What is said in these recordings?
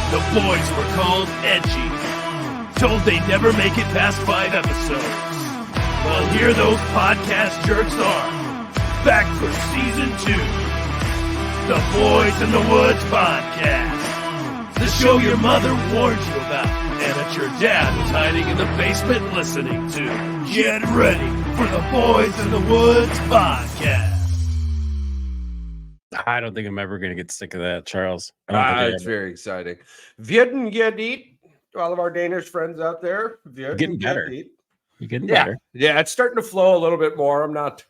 The boys were called edgy, told they'd never make it past 5 episodes. Well, here those podcast jerks are, back for season 2. The Boys in the Woods podcast. The show your mother warned you about, and that your dad was hiding in the basement listening to. Get ready for the Boys in the Woods podcast. I don't think I'm ever going to get sick of that, Charles. It's very exciting. Vierden Gedit, to all of our Danish friends out there. Getting better. You're getting better. Yeah, it's starting to flow a little bit more. I'm not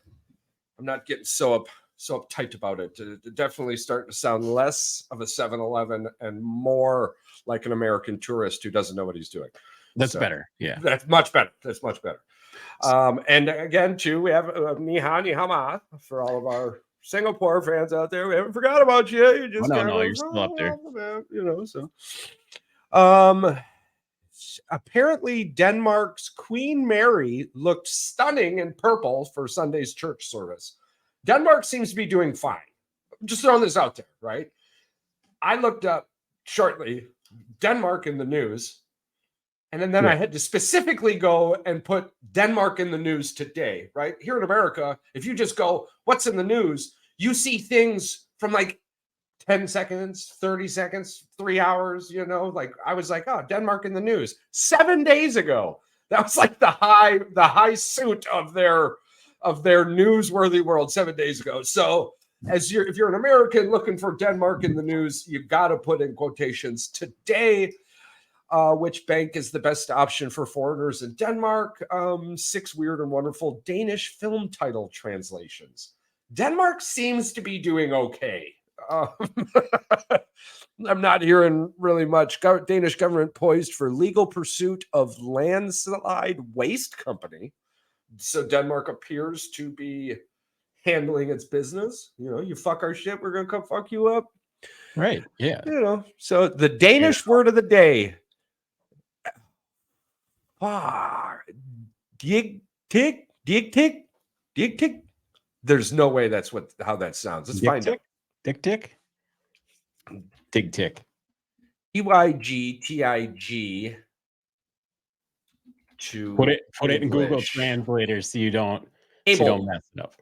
getting so uptight about it. It's definitely starting to sound less of a 7-Eleven and more like an American tourist who doesn't know what he's doing. That's better. Yeah. That's much better. And again, too, we have Ni Hama for all of our Singapore fans out there. We haven't forgot about you. You just you're still up there. Apparently Denmark's Queen Mary looked stunning in purple for Sunday's church service. Denmark seems to be doing fine. I'm just throwing this out there, right? I looked up shortly Denmark in the news, and then I had to specifically go and put Denmark in the news today, right? Here in America, if you just go, what's in the news? You see things from like 10 seconds, 30 seconds, 3 hours, like I was like, oh, Denmark in the news 7 days ago. That was like the high suit of their newsworthy world 7 days ago. So if you're an American looking for Denmark in the news, you've got to put in quotations today. Which bank is the best option for foreigners in Denmark? 6 weird and wonderful Danish film title translations. Denmark seems to be doing okay. I'm not hearing really much. Danish government poised for legal pursuit of landslide waste company. So Denmark appears to be handling its business. You fuck our shit, we're going to come fuck you up. Right. Yeah. So the Danish word of the day. Dig tick. There's no way that's how that sounds. Let's find out. Dick tick. Dig tick. EYGTIG. To put it in Google Translator so you don't mess it up.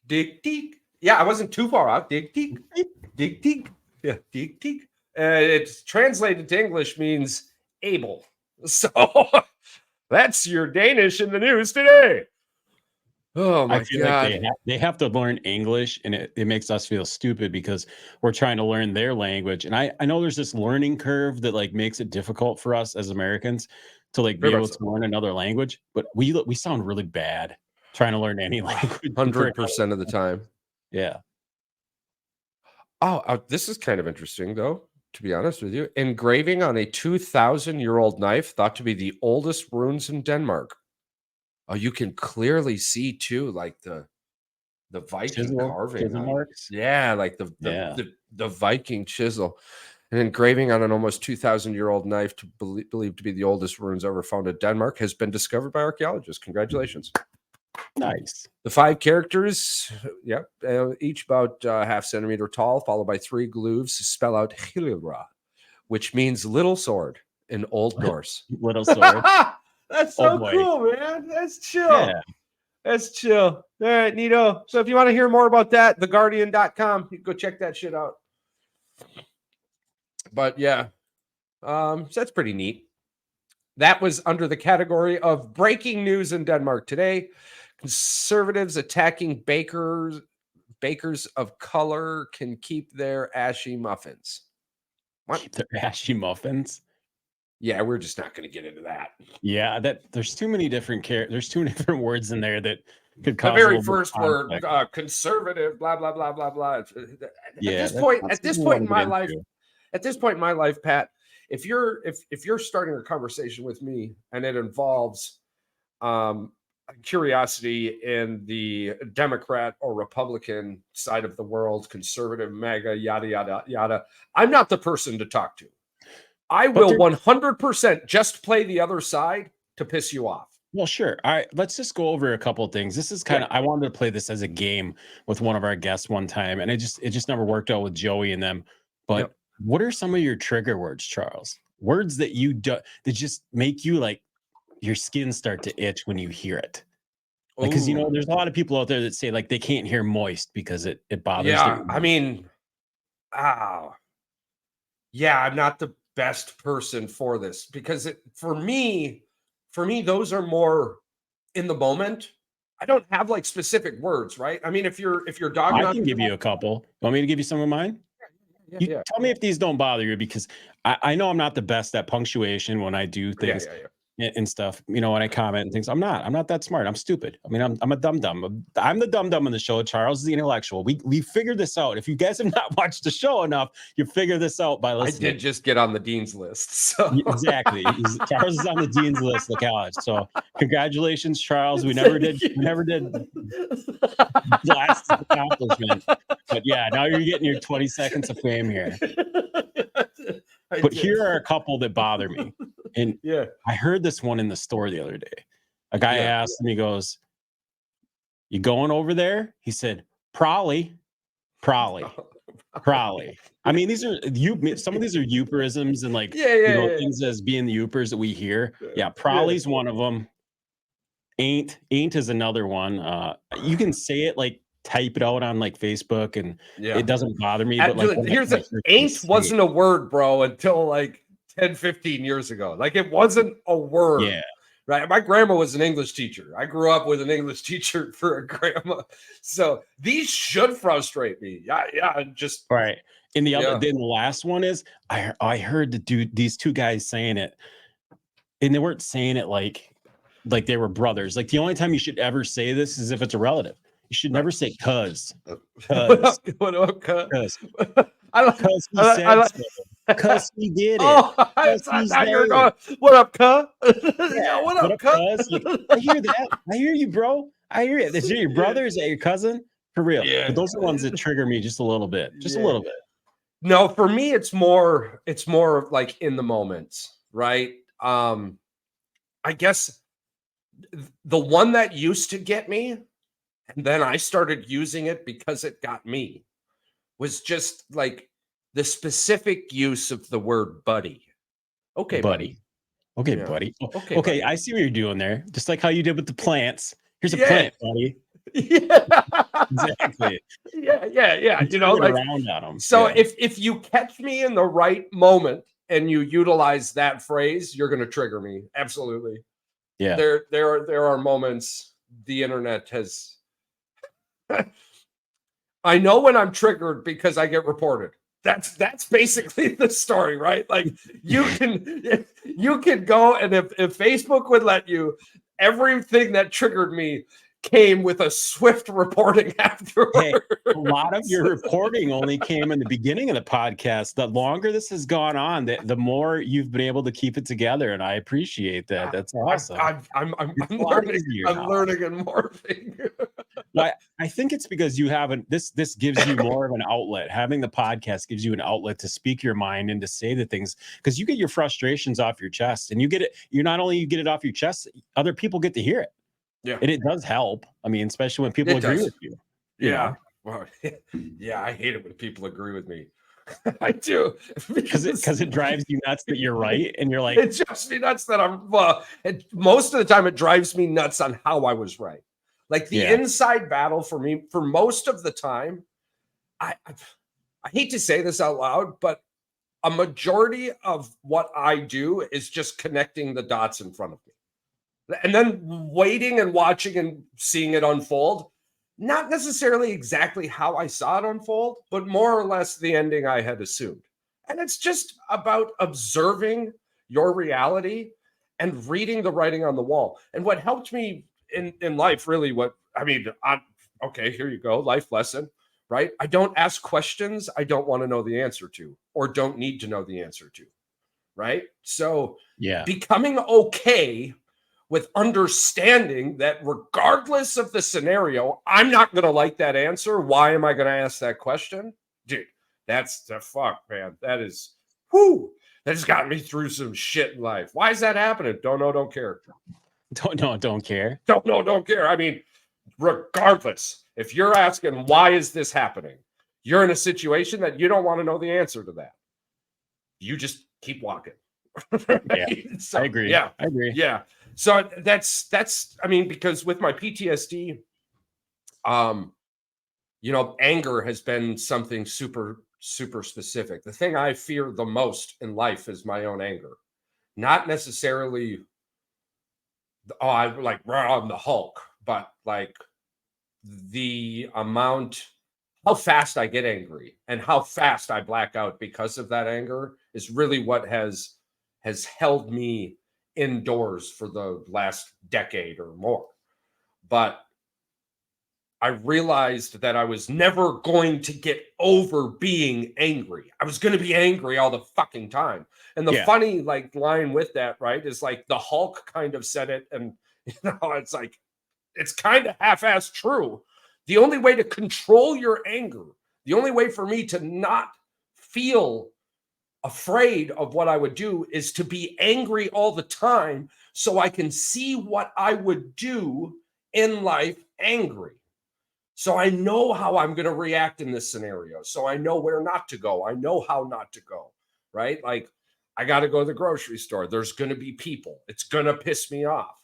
Dig tick. Yeah, I wasn't too far out. Dig tick. Dig tick. Yeah, dig tick. It's translated to English means able. So that's your Danish in the news today. Oh my God. Like they have to learn English, and it makes us feel stupid because we're trying to learn their language. And I know there's this learning curve that like makes it difficult for us as Americans to like be able to learn another language, but we sound really bad trying to learn any language 100% of the time. Yeah. Oh, this is kind of interesting though, to be honest with you. Engraving on a 2,000-year-old knife thought to be the oldest runes in Denmark. Oh, you can clearly see too, like the Viking carving marks. Yeah, like the Viking chisel. An engraving on an almost 2,000-year-old knife believed to be the oldest runes ever found in Denmark has been discovered by archaeologists. Congratulations. Nice. The 5 characters, each about half centimeter tall, followed by 3 glues, spell out Hilra, which means little sword in Old Norse. Little sword. That's so cool, man. That's chill. Yeah. That's chill. All right, neato. So if you want to hear more about that, theguardian.com, you can go check that shit out. But yeah, so that's pretty neat. That was under the category of breaking news in Denmark today. Conservatives attacking bakers of color can keep their ashy muffins. What? Keep their ashy muffins? Yeah, we're just not going to get into that. Yeah, there's too many different there's too many different words in there that could cause the very first word, conservative, blah blah blah blah blah. At this point in my life, Pat, if you're starting a conversation with me and it involves curiosity in the Democrat or Republican side of the world, conservative, MAGA, yada yada yada, I'm not the person to talk to. I will 100% just play the other side to piss you off. Well, sure. All right, let's just go over a couple of things. This is kind of I wanted to play this as a game with one of our guests one time, and it just never worked out with Joey and them. But what are some of your trigger words, Charles? Words that you do that just make you like your skin start to itch when you hear it. Like, because there's a lot of people out there that say like they can't hear moist because it bothers their ears. I mean, I'm not the best person for this because for me, those are more in the moment. I don't have like specific words, right? I mean, if you're dogging, I can give you a couple. Want me to give you some of mine? Tell me if these don't bother you, because I know I'm not the best at punctuation when I do things and stuff. When I comment and things, I'm not that smart. I'm stupid. I mean, I'm a dum-dum. I'm the dum-dum on the show. Charles is the intellectual. We figured this out. If you guys have not watched the show enough, you figure this out by listening. I did just get on the dean's list. So exactly. Charles is on the dean's list of college. So congratulations, Charles. We never did blast the accomplishment. But yeah, now you're getting your 20 seconds of fame here. But here are a couple that bother me. And I heard this one in the store the other day. A guy asked me, he goes, "You going over there?" He said, Probably. I mean, these are some of these are Youperisms and like things as being the Youpers that we hear. Probably's one of them. Ain't is another one. You can say it like type it out on like Facebook and it doesn't bother me. But like here's the ain't wasn't a word, bro, until like 10, 15 years ago. Like it wasn't a word. Yeah. Right. My grandma was an English teacher. I grew up with an English teacher for a grandma. So these should frustrate me. Just right. And then the last one is I heard these two guys saying it, and they weren't saying it like they were brothers. Like the only time you should ever say this is if it's a relative. You should never say cuz. What up, cuz? Because he did it. I thought you were going, what up, cuz? What up, cuz? Like, I hear that. I hear you, bro. I hear it. Is it your brother? Is that your cousin? For real. Yeah. But those are ones that trigger me just a little bit. Just a little bit. No, for me, it's more like in the moments, right? I guess the one that used to get me, and then I started using it because it got me, was just like the specific use of the word buddy. Okay, buddy. Okay, buddy. Okay, buddy. I see what you're doing there. Just like how you did with the plants. Here's a plant, buddy. Yeah. Exactly. Yeah. You know, like, around on them. So if you catch me in the right moment and you utilize that phrase, you're going to trigger me. Absolutely. Yeah. There are moments the internet has. I know when I'm triggered because I get reported. That's basically the story, right? Like you can go, and if Facebook would let you, everything that triggered me came with a swift reporting afterwards. Hey, a lot of your reporting only came in the beginning of the podcast. The longer this has gone on, the more you've been able to keep it together, and I appreciate that. That's awesome. I'm learning and morphing. Well, I think it's because you haven't. This gives you more of an outlet. Having the podcast gives you an outlet to speak your mind and to say the things, because you get your frustrations off your chest, and you get it. You not only get it off your chest, other people get to hear it. Yeah, and it does help. I mean, especially when people agree with you. Yeah. Well, yeah, I hate it when people agree with me. I do, because it drives you nuts that you're right, and you're like, it drives me nuts that I'm. Most of the time, it drives me nuts on how I was right. Like the inside battle for me, for most of the time, I hate to say this out loud, but a majority of what I do is just connecting the dots in front of me. And then waiting and watching and seeing it unfold, not necessarily exactly how I saw it unfold, but more or less the ending I had assumed. And it's just about observing your reality and reading the writing on the wall. And what helped me in life, really, okay, here you go, life lesson, right? I don't ask questions I don't want to know the answer to, or don't need to know the answer to, right? So becoming okay with understanding that regardless of the scenario, I'm not going to like that answer. Why am I going to ask that question? Dude, that's the fuck, man. That is, that's gotten me through some shit in life. Why is that happening? Don't know, don't care. Don't care. Don't care. I mean, regardless, if you're asking, why is this happening? you're in a situation that you don't want to know the answer to that. You just keep walking. Right? Yeah, so, I agree. Yeah, I agree. Yeah. So that's, I mean, because with my PTSD, anger has been something super, super specific. The thing I fear the most in life is my own anger. Not necessarily, I'm the Hulk, but like the amount, how fast I get angry and how fast I black out because of that anger is really what has held me indoors for the last decade or more. But I realized that I was never going to get over being angry. I was going to be angry all the fucking time. And the funny line with that, right, is like the Hulk kind of said it, and it's like it's kind of half-assed true. The only way to control your anger, the only way for me to not feel afraid of what I would do is to be angry all the time so I can see what I would do in life angry. So I know how I'm going to react in this scenario. So I know where not to go. I know how not to go, right? Like I got to go to the grocery store. There's going to be people. It's going to piss me off.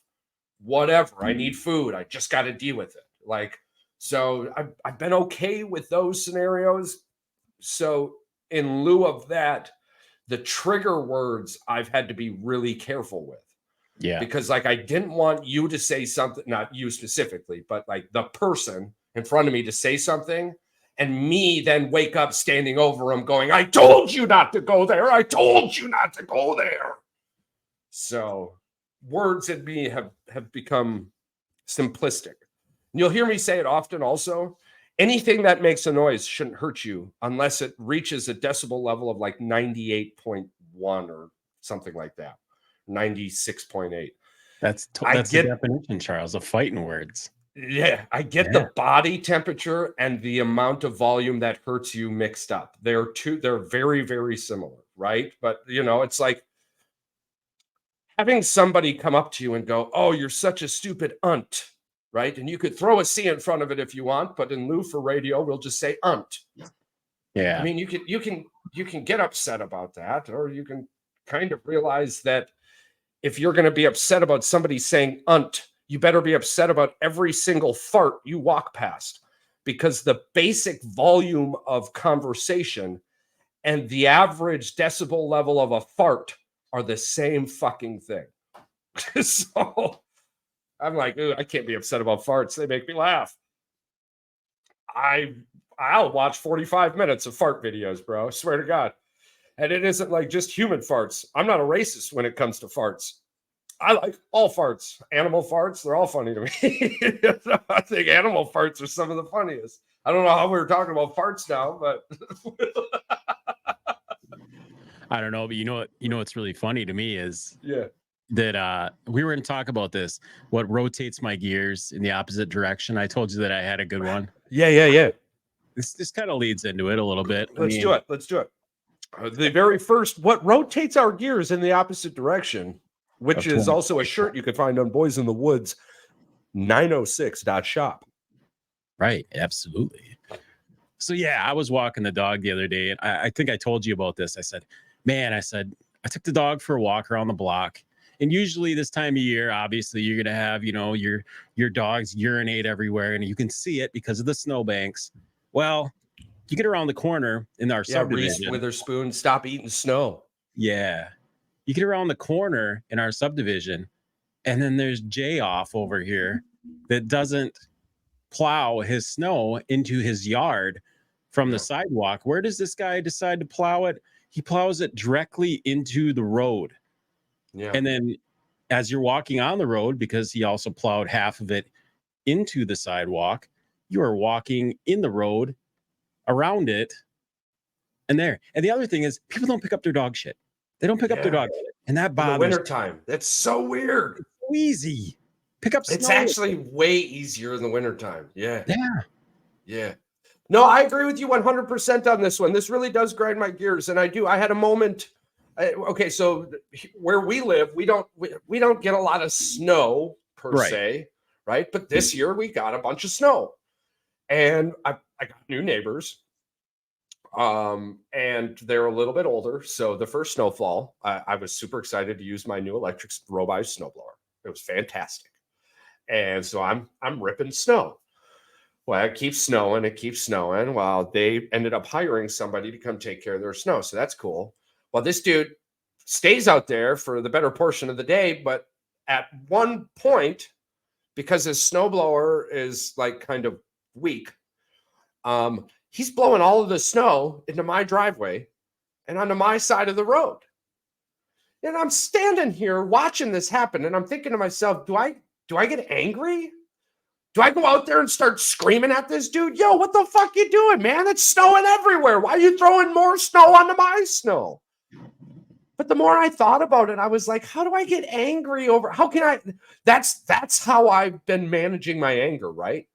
Whatever. I need food. I just got to deal with it. Like, so I've been okay with those scenarios. So in lieu of that, the trigger words I've had to be really careful with. Yeah. Because like I didn't want you to say something, not you specifically, but like the person in front of me to say something and me then wake up standing over him going, I told you not to go there. I told you not to go there. So words in me have become simplistic. And you'll hear me say it often also. Anything that makes a noise shouldn't hurt you unless it reaches a decibel level of like 98.1 or something like that. 96.8. That's the definition, Charles, of fighting words. Yeah, I get the body temperature and the amount of volume that hurts you mixed up. They're very, very similar, right? But it's like having somebody come up to you and go, "Oh, you're such a stupid unt," right? And you could throw a C in front of it if you want, but in lieu for radio, we'll just say unt. Yeah. I mean, you can get upset about that, or you can kind of realize that if you're going to be upset about somebody saying unt, you better be upset about every single fart you walk past, because the basic volume of conversation and the average decibel level of a fart are the same fucking thing. So I'm like, I can't be upset about farts. They make me laugh. I'll watch 45 minutes of fart videos, bro. I swear to God. And it isn't like just human farts. I'm not a racist when it comes to farts. I like all farts. Animal farts, they're all funny to me. I think animal farts are some of the funniest. I don't know how we were talking about farts now, but I don't know, but you know what's really funny to me is that we were going to talk about this. What rotates my gears in the opposite direction? I told you that I had a good one. Yeah. This kind of leads into it a little bit. Let's do it. The very first, what rotates our gears in the opposite direction, which is also a shirt you can find on Boys in the Woods 906.shop. Right, absolutely. So yeah, I was walking the dog the other day, and I think I told you about this. I said, I took the dog for a walk around the block. And usually this time of year, obviously, you're gonna have, your dogs urinate everywhere, and you can see it because of the snowbanks. Well, you get around the corner in our subdivision. Reese Witherspoon, stop eating snow. Yeah. You get around the corner in our subdivision, and then there's Jay off over here that doesn't plow his snow into his yard from the sidewalk. Where does this guy decide to plow it? He plows it directly into the road. Yeah. And then as you're walking on the road, because he also plowed half of it into the sidewalk, you are walking in the road around it and there. And the other thing is, people don't pick up their dog shit. They don't pick up their dog shit. And that bothers me. In the wintertime. That's so weird. It's so easy. Pick up snow. It's actually way easier in the wintertime. Yeah. Yeah. No, I agree with you 100% on this one. This really does grind my gears. And I had a moment. Okay, so where we live, we don't get a lot of snow per se, right? But this year we got a bunch of snow. And I got new neighbors. And they're a little bit older. So the first snowfall, I was super excited to use my new electric Robize snowblower. It was fantastic. And so I'm ripping snow. Well, it keeps snowing. Well, they ended up hiring somebody to come take care of their snow. So that's cool. Well, this dude stays out there for the better portion of the day. But at one point, because his snowblower is like kind of weak, he's blowing all of the snow into my driveway and onto my side of the road. And I'm standing here watching this happen. And I'm thinking to myself, do I get angry? Do I go out there and start screaming at this dude? Yo, what the fuck you doing, man? It's snowing everywhere. Why are you throwing more snow onto my snow? But the more I thought about it, I was like, how do I get angry over? How can I? That's how I've been managing my anger, right?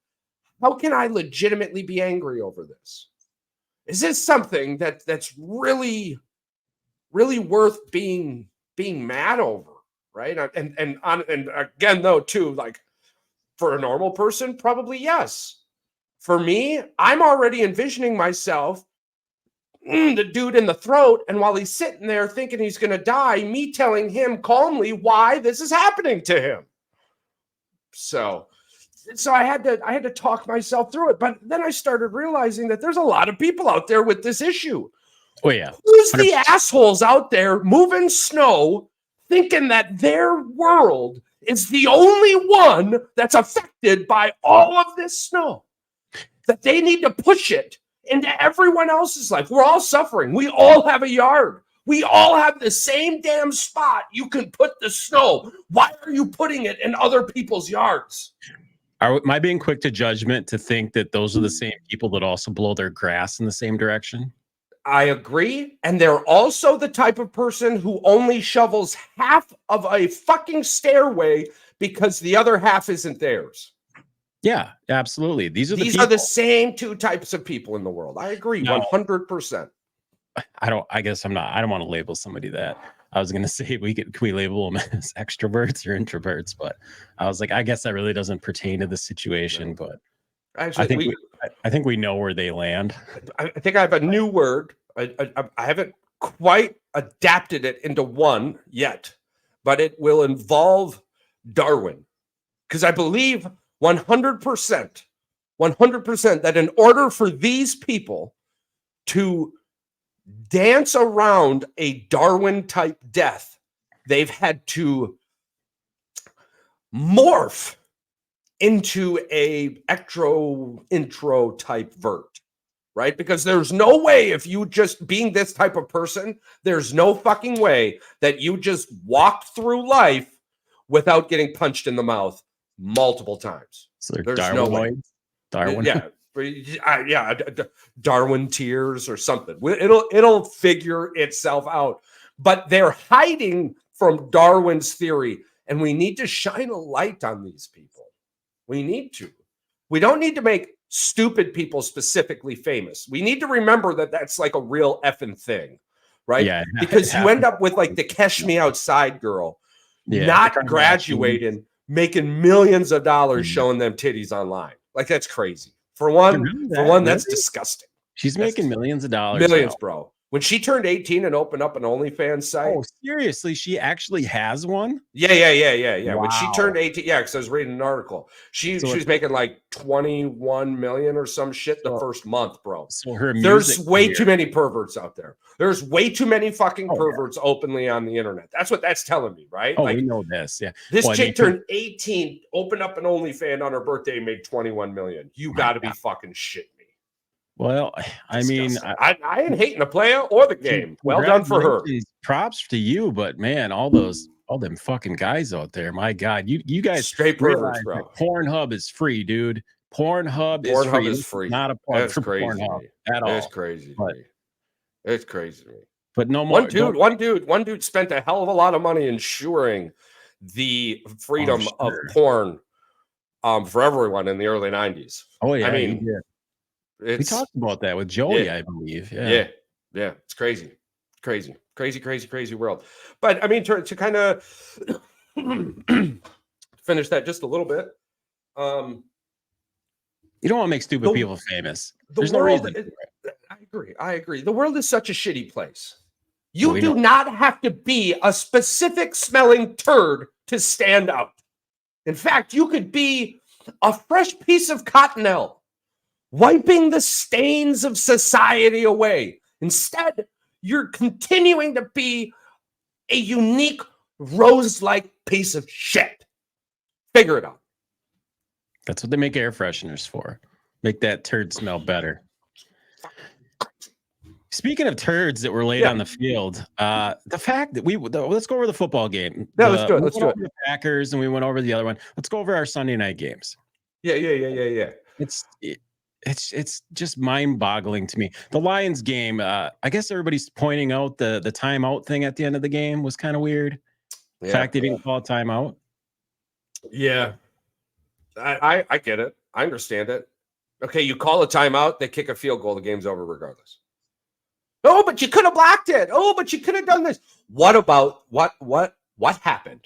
How can I legitimately be angry over this? Is this something that's really, really worth being mad over, right? And again, though, too, like, for a normal person, probably yes. For me, I'm already envisioning myself, the dude in the throat, and while he's sitting there thinking he's going to die, me telling him calmly why this is happening to him. So I had to talk myself through it. But then I started realizing that there's a lot of people out there with this issue. Oh, yeah. Who's the assholes out there moving snow, thinking that their world is the only one that's affected by all of this snow, that they need to push it into everyone else's life? We're all suffering. We all have a yard. We all have the same damn spot you can put the snow. Why are you putting it in other people's yards? Am I being quick to judgment to think that those are the same people that also blow their grass in the same direction? I agree. And they're also the type of person who only shovels half of a fucking stairway because the other half isn't theirs. Yeah, absolutely. These are the same two types of people in the world. I agree, 100%. I don't want to label somebody that. I was going to say, can we label them as extroverts or introverts? But I was like, I guess that really doesn't pertain to the situation. No. But actually, I think we know where they land. I think I have a new word. I haven't quite adapted it into one yet, but it will involve Darwin. Because I believe 100% that in order for these people to dance around a Darwin type death, they've had to morph into a intro type vert, right? Because there's no way, if you just being this type of person, there's no fucking way that you just walked through life without getting punched in the mouth multiple times. So there's no way. Darwin. Yeah, Darwin tears or something. It'll figure itself out. But they're hiding from Darwin's theory, and we need to shine a light on these people. We need to. We don't need to make stupid people specifically famous. We need to remember that that's like a real effing thing, right? Yeah, because you end up with like the Cash Me Outside girl, not graduating, making millions of dollars showing them titties online. Like, that's crazy. For one, that's disgusting. She's making millions of dollars. Millions, bro. When she turned 18 and opened up an OnlyFans site. Oh, seriously? She actually has one? Yeah. Wow. When she turned 18, because I was reading an article. She was making like 21 million or some shit the first month, bro. So there's way too many perverts out there. There's way too many fucking perverts openly on the internet. That's what that's telling me, right? Oh, we know this. Yeah. This chick turned 18, opened up an OnlyFans on her birthday, and made 21 million. You got to be fucking shitting me. Well, I mean, I ain't hating the player or the game. Well done for her. Props to you, but man, all them fucking guys out there. My God, you guys straight perverts, bro. Pornhub is free, dude. Pornhub is free. Not a plug for Pornhub at all. It's crazy. It's crazy to me. But no more. One dude spent a hell of a lot of money ensuring the freedom of porn for everyone in the early 90s. Oh yeah, I mean. We talked about that with Joey, I believe. Yeah. It's crazy world. But I mean, to kind of finish that just a little bit. You don't want to make stupid people famous. There's no reason. I agree. The world is such a shitty place. You do not have to be a specific smelling turd to stand out. In fact, you could be a fresh piece of cottonelle, wiping the stains of society away. Instead, you're continuing to be a unique rose-like piece of shit. Figure it out. That's what they make air fresheners for. Make that turd smell better. Speaking of turds that were laid on the field, the fact that let's go over the football game. Yeah, let's do it. Let's do it. The Packers, and we went over the other one. Let's go over our Sunday night games. Yeah. It's just mind-boggling to me. The Lions game, I guess everybody's pointing out the timeout thing at the end of the game was kind of weird. The fact they didn't call a timeout. Yeah. I get it. I understand it. Okay, you call a timeout, they kick a field goal, the game's over regardless. Oh, but you could have blocked it. Oh, but you could have done this. What about what happened?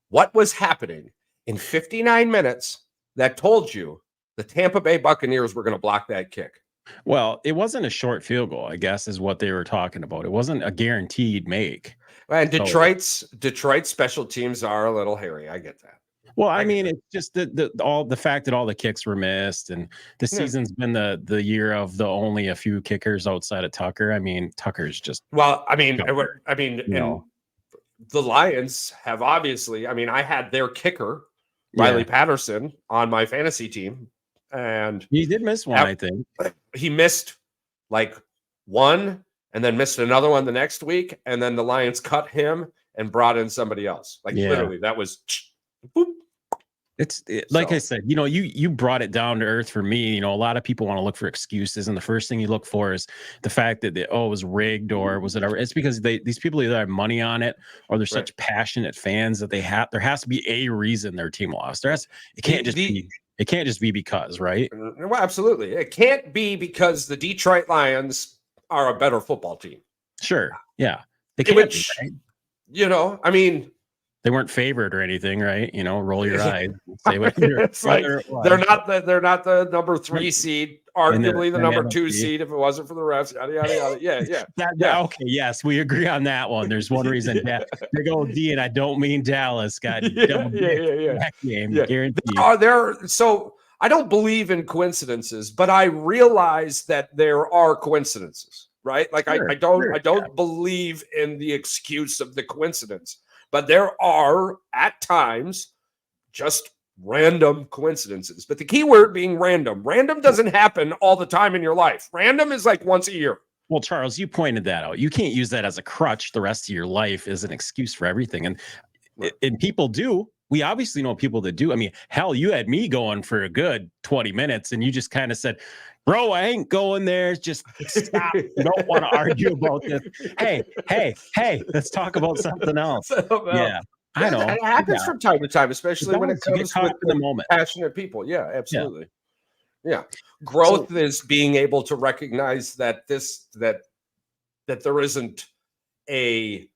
What was happening in 59 minutes that told you the Tampa Bay Buccaneers were going to block that kick? Well, it wasn't a short field goal, I guess, is what they were talking about. It wasn't a guaranteed make. And Detroit's special teams are a little hairy. I get that. Well, I mean, it's just the fact that all the kicks were missed, and the season's been the year of the only a few kickers outside of Tucker. I mean, Tucker's just the Lions have obviously. I mean, I had their kicker, Riley Patterson, on my fantasy team, and he did miss one. I think he missed like one, and then missed another one the next week, and then the Lions cut him and brought in somebody else. Literally, that was. Boop. Like I said, you brought it down to earth for me. A lot of people want to look for excuses, and the first thing you look for is the fact that it was rigged or was it ever? It's because these people either have money on it or they're such passionate fans that there has to be a reason their team lost. It can't just be because, right? Well, absolutely, it can't be because the Detroit Lions are a better football team. Sure, yeah, they can't. Right? I mean. They weren't favored or anything, right? Roll your eyes. Say what it's like they're not the number 3 seed, arguably the number 2 seed if it wasn't for the refs. Yada yada yada. Yeah. Okay, yes, we agree on that one. There's one reason. Big old D, and I don't mean Dallas. God, yeah. Game, guaranteed. So I don't believe in coincidences, but I realize that there are coincidences, right? Like I don't believe in the excuse of the coincidence. But there are, at times, just random coincidences. But the key word being random. Random doesn't happen all the time in your life. Random is like once a year. Well, Charles, you pointed that out. You can't use that as a crutch the rest of your life as an excuse for everything. And people do. We obviously know people that do. I mean, hell, you had me going for a good 20 minutes, and you just kind of said, bro, I ain't going there. Just stop. You don't want to argue about this. Hey, let's talk about something else. Yeah, I know. It happens from time to time, especially when it comes with the moment. Passionate people. Yeah, absolutely. Yeah. Growth is being able to recognize that that there isn't a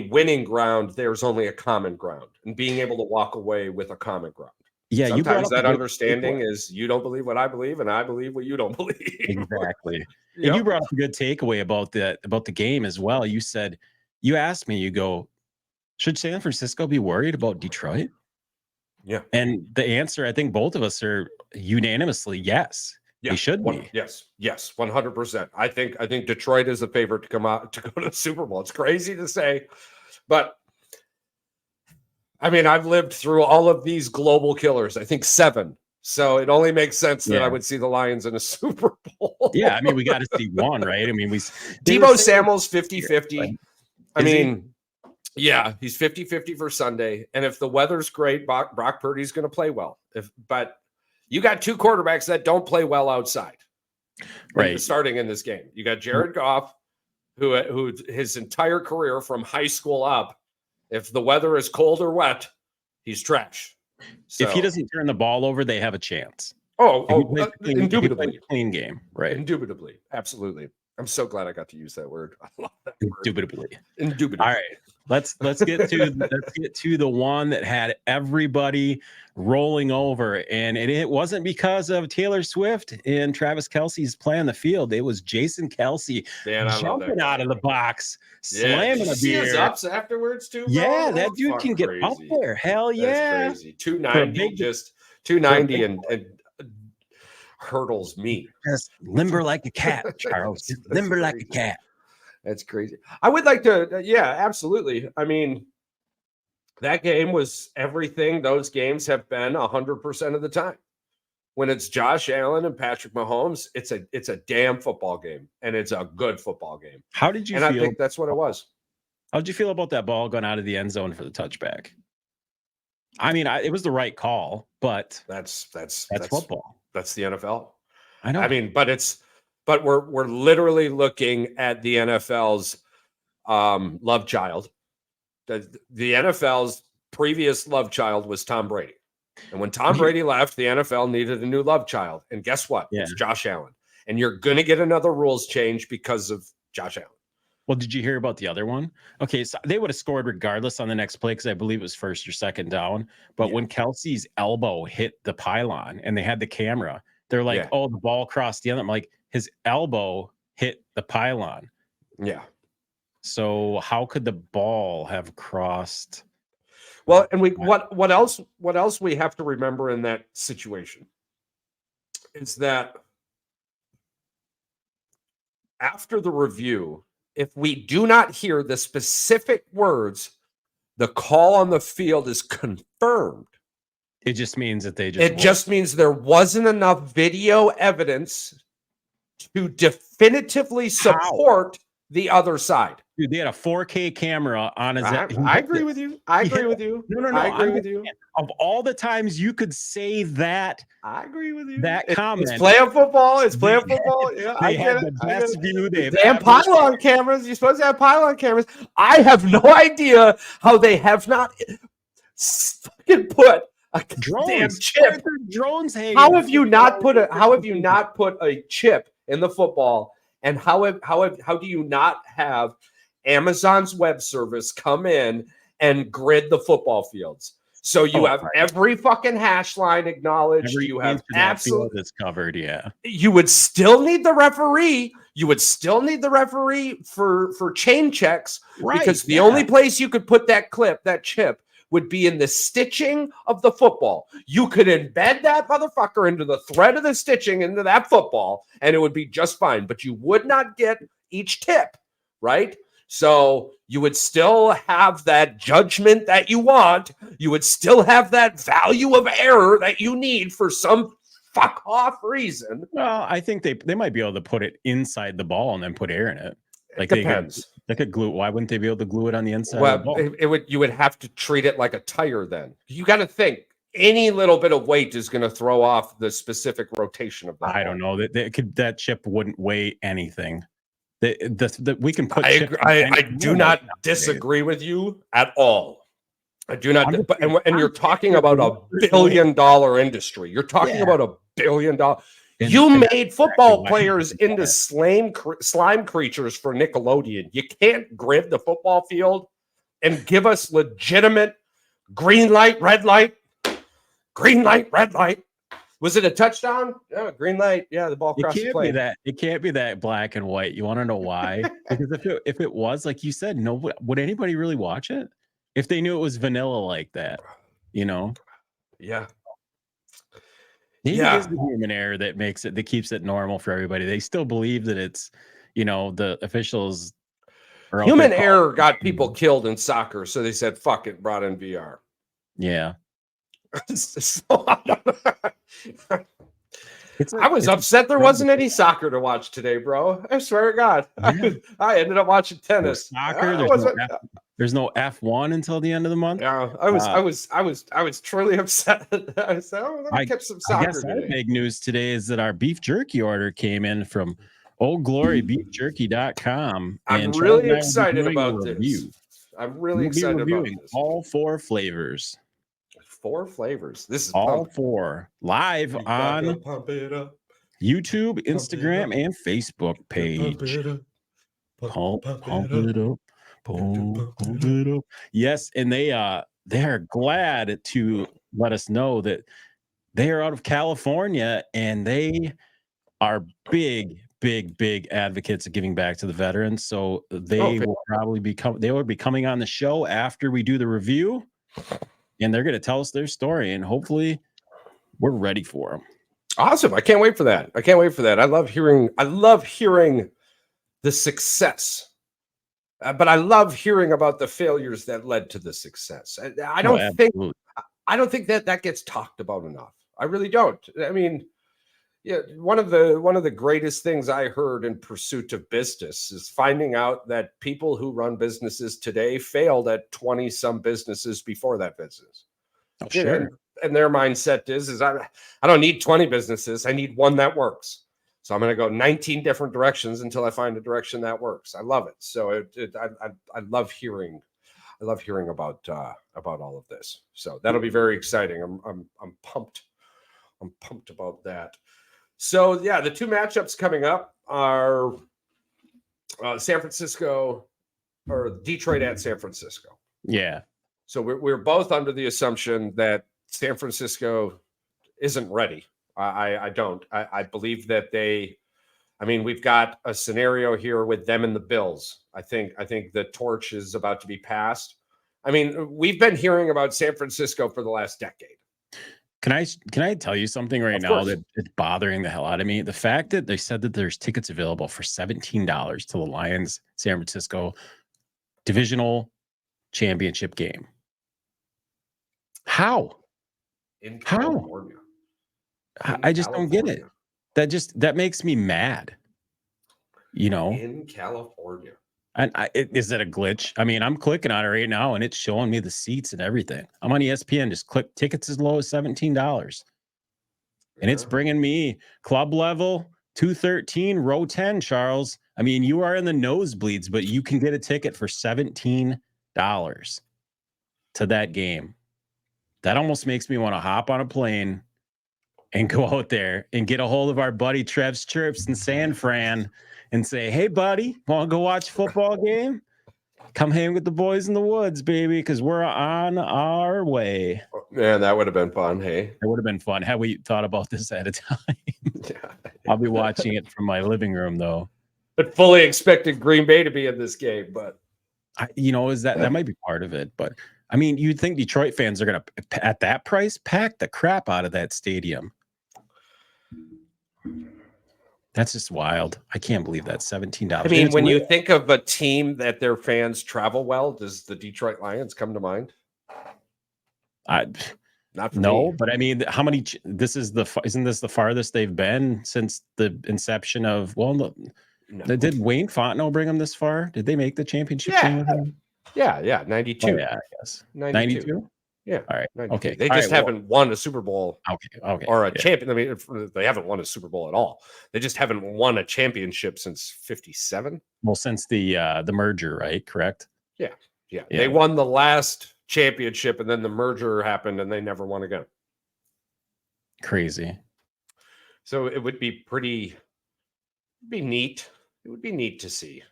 winning ground. There's only a common ground, and being able to walk away with a common ground. Yeah, sometimes that understanding is you don't believe what I believe, and I believe what you don't believe. Exactly. And you brought up a good takeaway about the game as well. You said, you asked me, you go, should San Francisco be worried about Detroit? Yeah. And the answer, I think both of us are unanimously yes. Yeah, they should be. Yes, 100%. I think Detroit is the favorite to come out to go to the Super Bowl. It's crazy to say, but I mean, I've lived through all of these global killers. I think 7. So it only makes sense that I would see the Lions in a Super Bowl. Yeah, I mean, we got to see one, right? I mean, Debo Samuel's 50-50. I mean, he's 50-50 for Sunday. And if the weather's great, Brock Purdy's going to play well. But you got 2 quarterbacks that don't play well outside. Right. Starting in this game. You got Jared Goff, who his entire career from high school up, if the weather is cold or wet, he's trash. So, if he doesn't turn the ball over, they have a chance. Indubitably. Clean game, right? Indubitably. Absolutely. I'm so glad I got to use that word. I love that word. Indubitably. Indubitably. All right. Let's get to the one that had everybody rolling over, and it wasn't because of Taylor Swift and Travis Kelce's play on the field. It was Jason Kelce jumping out of the box, slamming a beer. See his ups afterwards too, bro? Yeah, that dude can get up there. Hell yeah. That's crazy. 290, just 290 and hurdles me. Just limber like a cat, Charles. Just limber like a cat. That's crazy. I would like to, yeah, absolutely. I mean, that game was everything those games have been 100% of the time. When it's Josh Allen and Patrick Mahomes, it's a damn football game, and it's a good football game. How did you feel? And I think that's what it was. How did you feel about that ball going out of the end zone for the touchback? I mean, it was the right call, but that's football. That's the NFL. I know. I mean, but we're literally looking at the NFL's love child. The NFL's previous love child was Tom Brady. And when Tom Brady left, the NFL needed a new love child. And guess what? Yeah. It's Josh Allen. And you're going to get another rules change because of Josh Allen. Well, did you hear about the other one? Okay, so they would have scored regardless on the next play because I believe it was first or second down. But when Kelce's elbow hit the pylon and they had the camera, they're like, oh, the ball crossed the end. I'm like, his elbow hit the pylon. Yeah. So how could the ball have crossed? Well, and what else we have to remember in that situation is that after the review, if we do not hear the specific words, the call on the field is confirmed. It just means that it just means there wasn't enough video evidence to definitively support the other side. Dude, they had a 4K camera on his. I agree with you. I agree with you. No. I agree with you. Of all the times you could say that, I agree with you. That comment. It's playing football. It's playing football. Yeah, I get it. The best view they've damn pylon cameras. You're supposed to have pylon cameras. I have no idea how they have not fucking put a damn chip. Drones. How have you not put a chip in the football? And how do you not have Amazon's web service come in and grid the football fields? So you have every fucking hash line acknowledged. You have absolutely that's covered. Yeah. You would still need the referee. You would still need the referee for chain checks, because the only place you could put that chip would be in the stitching of the football. You could embed that motherfucker into the thread of the stitching into that football, and it would be just fine. But you would not get each tip, right? So you would still have that judgment that you want. You would still have that value of error that you need for some fuck off reason. Well, I think they might be able to put it inside the ball and then put air in it. Like depends. They could glue. Why wouldn't they be able to glue it on the inside? Of the ball? You would have to treat it like a tire. Then you got to think any little bit of weight is going to throw off the specific rotation of that. I don't know that chip wouldn't weigh anything. That we can put. I do not disagree with you at all. I do not. And you're talking about $1 billion industry. You're talking about $1 billion. You made football players into slime creatures for Nickelodeon. You can't grid the football field and give us legitimate green light, red light, green light, red light. Was it a touchdown? Yeah, green light. Yeah, the ball crossed the plane. It can't be that black and white. You want to know why? Because if it was, like you said, would anybody really watch it? If they knew it was vanilla like that, Yeah. Maybe it is the human error that keeps it normal for everybody. They still believe that it's, the officials. Human error got people killed in soccer, so they said, "Fuck it," brought in VR. Yeah. I was upset there wasn't any soccer to watch today, bro. I swear to God, I ended up watching tennis. There's no F1 until the end of the month. Yeah, I was truly upset. I said, let me catch some soccer. I guess today. Big news today is that our beef jerky order came in from oldglorybeefjerky.com. I'm really excited about this. I'm really excited about this. All 4 flavors. 4 flavors. This is all 4 live on YouTube, Instagram, and Facebook page. Pump it up. Yes, and they are glad to let us know that they are out of California and they are big advocates of giving back to the veterans. So they will probably they will be coming on the show after we do the review, and they're going to tell us their story, and hopefully we're ready for them. Awesome. I can't wait for that. I love hearing the success. But I love hearing about the failures that led to the success. I don't think that gets talked about enough. I really don't. I mean, yeah, one of the greatest things I heard in pursuit of business is finding out that people who run businesses today failed at 20 some businesses before that business. Oh, sure. And their mindset is I don't need 20 businesses. I need one that works. So I'm going to go 19 different directions until I find a direction that works. I love it. So I love hearing about all of this. So that'll be very exciting. I'm pumped. I'm pumped about that. So yeah, the two matchups coming up are San Francisco or Detroit at San Francisco. Yeah. So we're both under the assumption that San Francisco isn't ready. I don't. I believe that we've got a scenario here with them and the Bills. I think the torch is about to be passed. I mean, we've been hearing about San Francisco for the last decade. Can I tell you something right now that it's bothering the hell out of me? The fact that they said that there's tickets available for $17 to the Lions San Francisco divisional championship game. How? In California. I just don't get it. That makes me mad. In California. And is it a glitch? I mean, I'm clicking on it right now and it's showing me the seats and everything. I'm on ESPN, just click tickets as low as $17. And it's bringing me club level 213 row 10, Charles. I mean, you are in the nosebleeds, but you can get a ticket for $17 to that game. That almost makes me want to hop on a plane and go out there and get a hold of our buddy Trev's Chirps in San Fran and say, hey, buddy, want to go watch a football game? Come hang with the boys in the woods, baby, because we're on our way. Man, that would have been fun, hey? It would have been fun had we thought about this at a time. I'll be watching it from my living room, though. But fully expected Green Bay to be in this game, but... that might be part of it, but... I mean, you'd think Detroit fans are going to, at that price, pack the crap out of that stadium. That's just wild. I can't believe that $17. I mean, when you think of a team that their fans travel well, does the Detroit Lions come to mind? Not for me. But I mean, how many? Isn't this the farthest they've been since the inception of? Well, no. Did Wayne Fontenot bring them this far? Did they make the championship game with him? Yeah, 92. Oh, yeah, I guess 92. Yeah. All right. 92. Okay. They just haven't won a Super Bowl. Okay. Or a champion. I mean, they haven't won a Super Bowl at all. They just haven't won a championship since 57. Well, since the merger, right? Correct. Yeah. They won the last championship, and then the merger happened, and they never won again. Crazy. So it would be neat. It would be neat to see.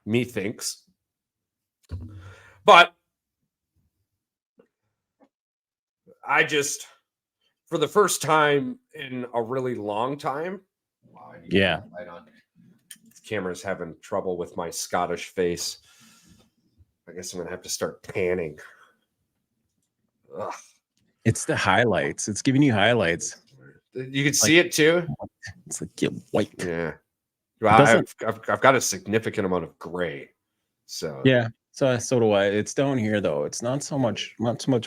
Methinks. But I just, for the first time in a really long time, yeah. This camera's having trouble with my Scottish face. I guess I'm gonna have to start panning. Ugh. It's the highlights. It's giving you highlights. You can see it too. It's like get white. Yeah. Well, I've got a significant amount of gray. So yeah. So do I. It's down here though. It's not so much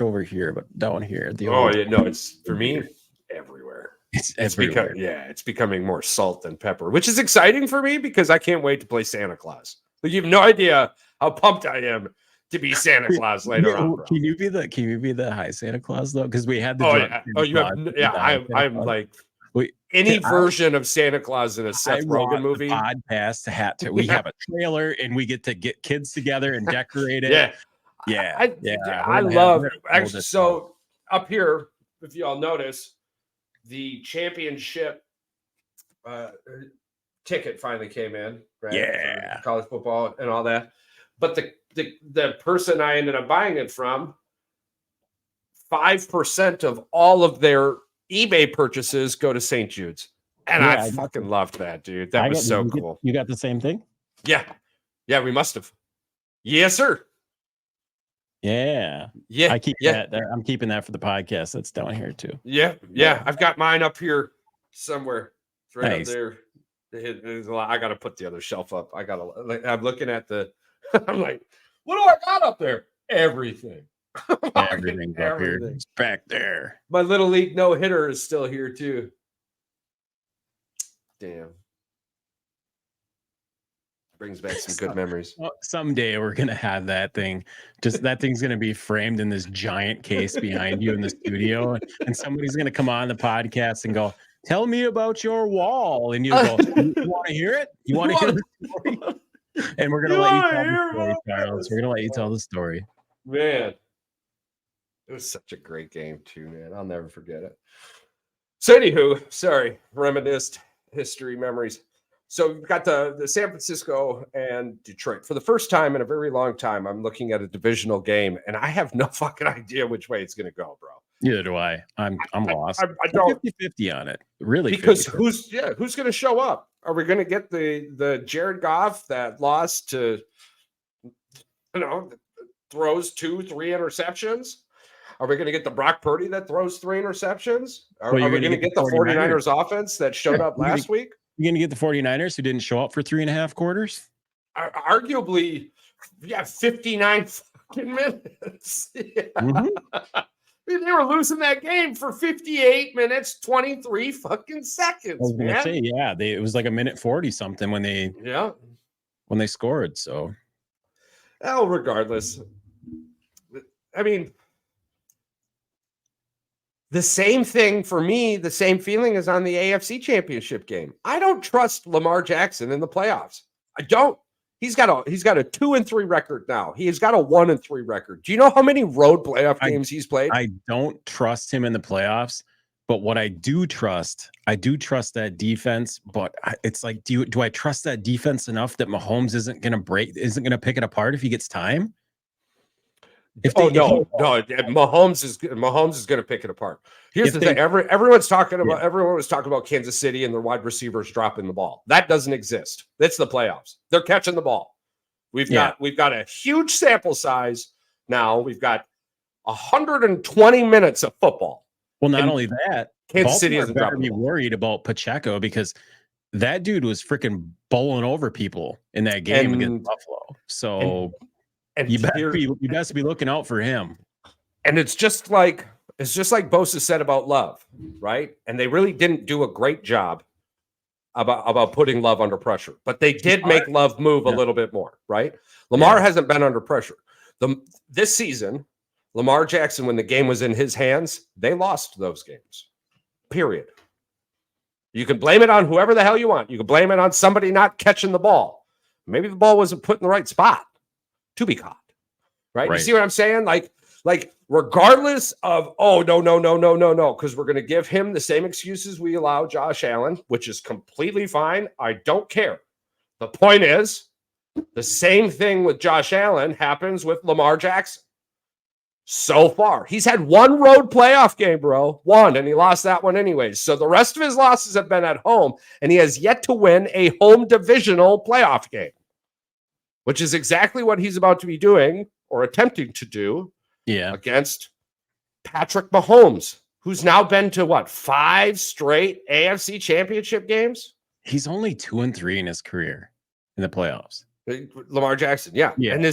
over here, but down here. It's for me everywhere. It's everywhere. It's becoming more salt than pepper, which is exciting for me because I can't wait to play Santa Claus. Like, you have no idea how pumped I am to be Santa Claus later on. Bro. Can you be the high Santa Claus though? Because we had the I'm like any version of Santa Claus in a Seth Rogen movie. Podcast we have a trailer and we get to get kids together and decorate it. I love actually. So up here, if y'all notice, the championship ticket finally came in, right? Yeah. For college football and all that. But the person I ended up buying it from, 5% of all of their eBay purchases go to St. Jude's. And I fucking loved that, dude. That was so cool. You got the same thing? Yeah. Yeah, we must have. Yes, sir. Yeah. Yeah. I keep that. I'm keeping that for the podcast. That's down here too. Yeah. Yeah. I've got mine up here somewhere. It's right Nice. up there. I got to put the other shelf up. I'm looking at I'm like, what do I got up there? Everything. Everything's up here. It's back there. My little league no hitter is still here too. Damn. Brings back some good memories. Well, someday we're gonna have that thing. That thing's gonna be framed in this giant case behind you in the studio, and somebody's gonna come on the podcast and go, "Tell me about your wall," and you go, "You want to hear it? You want to hear the story?" And we're gonna let you tell the story, Charles. We're gonna let you tell the story. Man, it was such a great game too, man. I'll never forget it. So, anywho, sorry, reminisced history memories. So we've got the San Francisco and Detroit. For the first time in a very long time, I'm looking at a divisional game, and I have no fucking idea which way it's going to go, bro. Neither do I. I'm lost. I don't 50-50 on it. Really, because 50-50. who's going to show up? Are we going to get the Jared Goff that lost to, throws 2-3 interceptions? Are we going to get the Brock Purdy that throws 3 interceptions? Are we going to get the 49ers offense that showed up last week? You're going to get the 49ers who didn't show up for 3.5 quarters? Arguably, 59 fucking minutes. Yeah. Mm-hmm. They were losing that game for 58 minutes, 23 fucking seconds. I was going to say, it was like a minute 40 something when they scored. So, well, regardless, I mean, the same thing for me, the same feeling is on the AFC Championship game. I don't trust Lamar Jackson in the playoffs. I don't. He's got a 2-3 record now. He's got a 1-3 record. Do you know how many road playoff games he's played? I don't trust him in the playoffs, but what I do trust that defense. But it's like, do I trust that defense enough that Mahomes isn't going to pick it apart if he gets time? Mahomes is going to pick it apart. Here's the thing: everyone was talking about Kansas City and their wide receivers dropping the ball. That doesn't exist. It's the playoffs. They're catching the ball. We've got a huge sample size now. We've got 120 minutes of football. Well, not only that, Kansas City isn't better be worried about Pacheco because that dude was freaking bowling over people in that game against Buffalo. So. And you best be looking out for him. And it's just like Bosa said about Love, right? And they really didn't do a great job about putting Love under pressure, but they did make Love move a little bit more, right? Lamar hasn't been under pressure. This season, Lamar Jackson, when the game was in his hands, they lost those games. Period. You can blame it on whoever the hell you want. You can blame it on somebody not catching the ball. Maybe the ball wasn't put in the right spot to be caught, right? You see what I'm saying? Like regardless of, no, because we're going to give him the same excuses we allow Josh Allen, which is completely fine. I don't care. The point is, the same thing with Josh Allen happens with Lamar Jackson. So far, he's had one road playoff game, bro. One, and he lost that one anyways. So the rest of his losses have been at home, and he has yet to win a home divisional playoff game, which is exactly what he's about to be doing or attempting to do against Patrick Mahomes, who's now been to 5 straight AFC Championship games? He's only 2-3 in his career in the playoffs. Lamar Jackson, and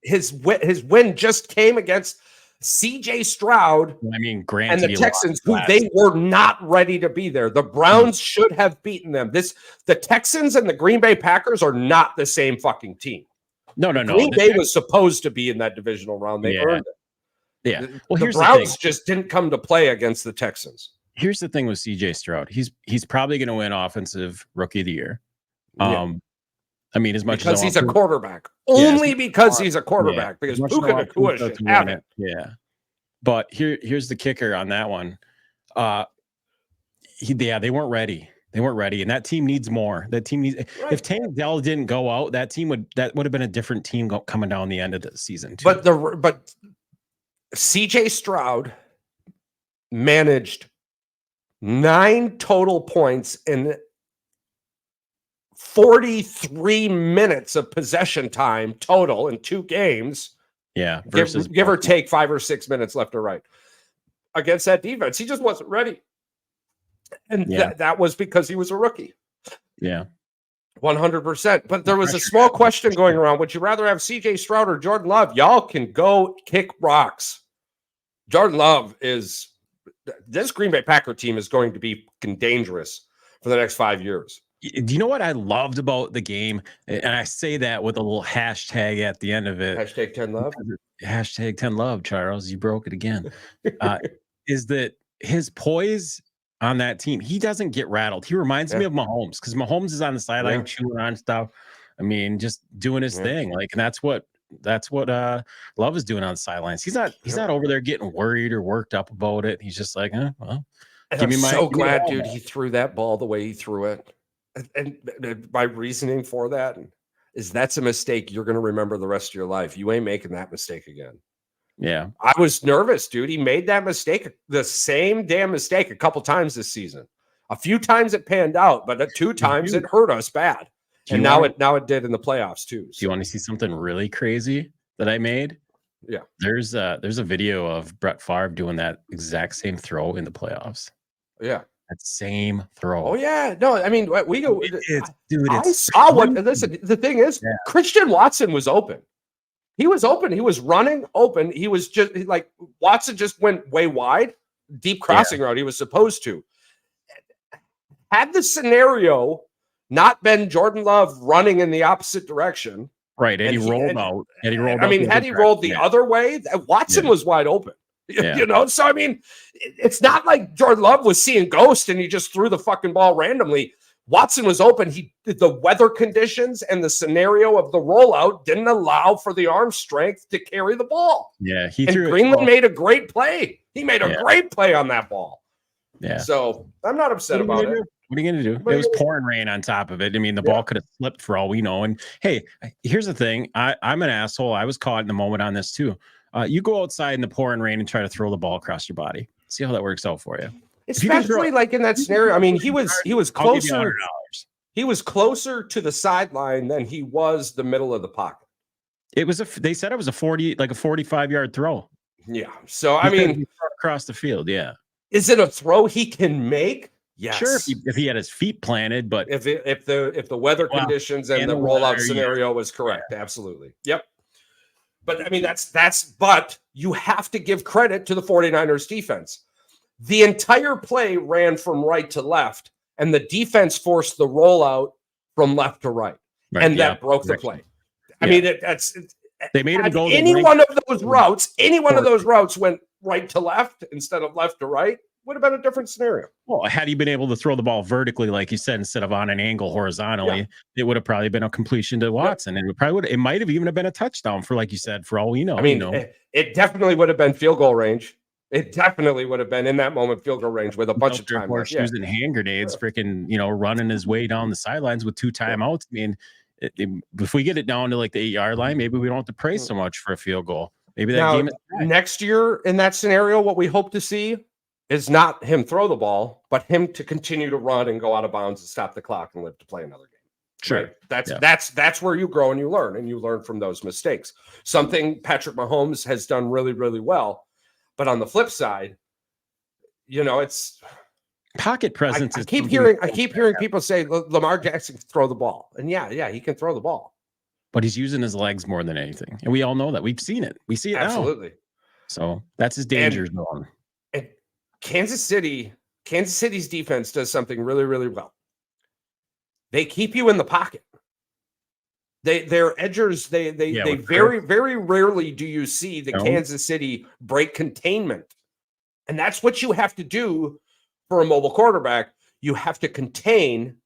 his win just came against CJ Stroud. I mean, granted, and the Texans, who they were not ready to be there. The Browns should have beaten them. The Texans and the Green Bay Packers are not the same fucking team. No. Green Bay was supposed to be in that divisional round. They earned it. Yeah. The Browns just didn't come to play against the Texans. Here's the thing with CJ Stroud. He's probably going to win Offensive Rookie of the Year. I mean, as much because he's a quarterback. Only because he's a quarterback. Because Puka Nacua should have it. Yeah. But here's the kicker on that one. They weren't ready. They weren't ready, and that team needs more. That team needs. Right. If Tank Dell didn't go out, that would have been a different team coming down the end of the season too. But CJ Stroud managed 9 total points in 43 minutes of possession time total in 2 games. Yeah, versus give or take 5 or 6 minutes left or right against that defense. He just wasn't ready. And that was because he was a rookie. Yeah. 100%. But there was a small question going around. Would you rather have CJ Stroud or Jordan Love? Y'all can go kick rocks. Jordan Love this Green Bay Packer team is going to be dangerous for the next 5 years. Do you know what I loved about the game? And I say that with a little hashtag at the end of it. Hashtag 10 love. Hashtag 10 love, Charles. You broke it again. Is that his poise on that team? He doesn't get rattled. He reminds me of Mahomes, because Mahomes is on the sideline chewing on stuff. I mean, just doing his thing. Like, and that's what Love is doing on the sidelines. He's not over there getting worried or worked up about it. He's just like, well. And I'm so glad, dude, he threw that ball the way he threw it. And my reasoning for that is that's a mistake you're going to remember the rest of your life. You ain't making that mistake again. Yeah. I was nervous, dude. He made that mistake, the same damn mistake, a couple times this season. A few times it panned out, but 2 times it hurt us bad. And now it did in the playoffs too. So. Do you want to see something really crazy that I made? Yeah. There's a video of Brett Favre doing that exact same throw in the playoffs. Yeah. That same throw. Oh yeah, no, I mean we go. I saw what. Listen, the thing is, Christian Watson was open. He was open. He was running open. He was just like Watson just went way wide, deep crossing route. He was supposed to. Had the scenario not been Jordan Love running in the opposite direction, right? And he rolled out. And he rolled. I mean, had he rolled the other way, Watson was wide open. Yeah. You know, so I mean, it's not like Jordan Love was seeing ghosts and he just threw the fucking ball randomly. Watson was open. The weather conditions and the scenario of the rollout didn't allow for the arm strength to carry the ball. Yeah, Greenland made a great play. He made a great play on that ball. Yeah. So I'm not upset about it. What are you going to do? It was pouring rain on top of it. I mean, the ball could have slipped for all we know. And hey, here's the thing. I'm an asshole. I was caught in the moment on this too. You go outside in the pouring rain and try to throw the ball across your body. See how that works out for you. Especially like in that scenario. I mean, he was closer. He was closer to the sideline than he was the middle of the pocket. They said it was a 45-yard throw. Yeah. So I mean, across the field. Yeah. Is it a throw he can make? Yes. Sure. If he had his feet planted, but if the weather conditions and the rollout scenario was correct, absolutely. Yep. But I mean, but you have to give credit to the 49ers defense. The entire play ran from right to left, and the defense forced the rollout from left to right. And that broke the play. I mean, they made him go any one of those routes went right to left instead of left to right, would have been a different scenario. Well, had he been able to throw the ball vertically, like you said, instead of on an angle horizontally, it would have probably been a completion to Watson. And it might have even been a touchdown for, like you said, for all we know. I mean, it definitely would have been field goal range. It definitely would have been in that moment field goal range with a bunch of time. Horseshoes and hand grenades, freaking, running his way down the sidelines with 2 timeouts. I mean, if we get it down to like the 8-yard line, maybe we don't have to pray so much for a field goal. Maybe that game is next year in that scenario. What we hope to see is not him throw the ball, but him to continue to run and go out of bounds and stop the clock and live to play another game. Sure. Right? That's where you grow and you learn from those mistakes. Something Patrick Mahomes has done really, really well. But on the flip side, it's pocket presence. I keep hearing people say Lamar Jackson can throw the ball. And he can throw the ball. But he's using his legs more than anything. And we all know that. We've seen it. We see it absolutely now. So that's his danger zone. And Kansas City's defense does something really, really well. They keep you in the pocket. They're edgers. They very, very rarely do you see the Kansas City break containment. And that's what you have to do for a mobile quarterback. You have to contain,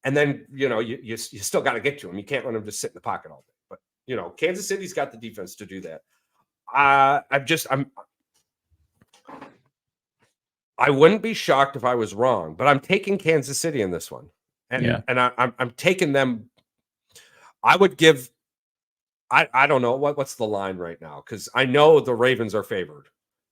and then you still got to get to him. You can't let him just sit in the pocket all day. But Kansas City's got the defense to do that. I wouldn't be shocked if I was wrong, but I'm taking Kansas City in this one. And I'm taking them. I would give I don't know what's the line right now, because I know the Ravens are favored,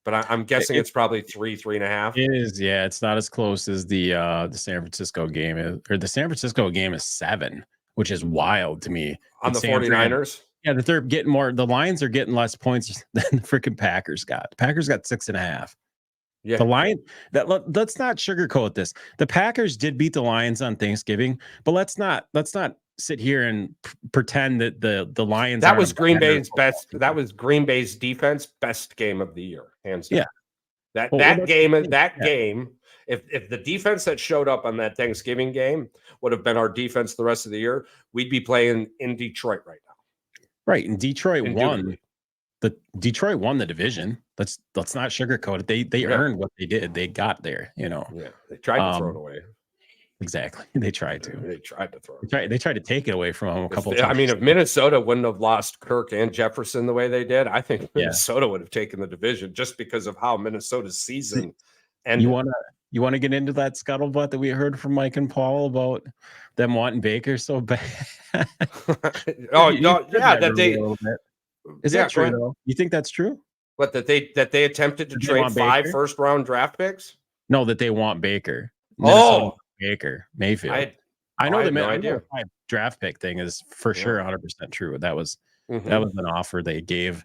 but I'm guessing it's probably 3.5. It is, yeah. It's not as close as the San Francisco game is, or the San Francisco game is 7, which is wild to me. On the 49ers. Yeah, that they're getting more. The Lions are getting less points than the freaking Packers got. The Packers got 6.5. Yeah. The let's not sugarcoat this. The Packers did beat the Lions on Thanksgiving, but let's not sit here and pretend that the Lions. That was Green Bay's best. That was Green Bay's defense best game of the year, hands down. Yeah. That game. If the defense that showed up on that Thanksgiving game would have been our defense the rest of the year, we'd be playing in Detroit right now. Right, and Detroit won. Detroit won the division. Let's not sugarcoat it. They earned what they did. They got there, Yeah, they tried to throw it away. Exactly. They tried to. They tried to throw it. They tried to take it away from them a couple times. I mean, if Minnesota wouldn't have lost Kirk and Jefferson the way they did, I think Minnesota would have taken the division, just because of how Minnesota's season ended. You want to get into that scuttlebutt that we heard from Mike and Paul about them wanting Baker so bad? Is that true though? You think that's true? What, that they attempted to trade 5 first-round draft picks? No, that they want Baker. Baker Mayfield. I know the 5 draft pick thing is for sure 100% true. That was an offer they gave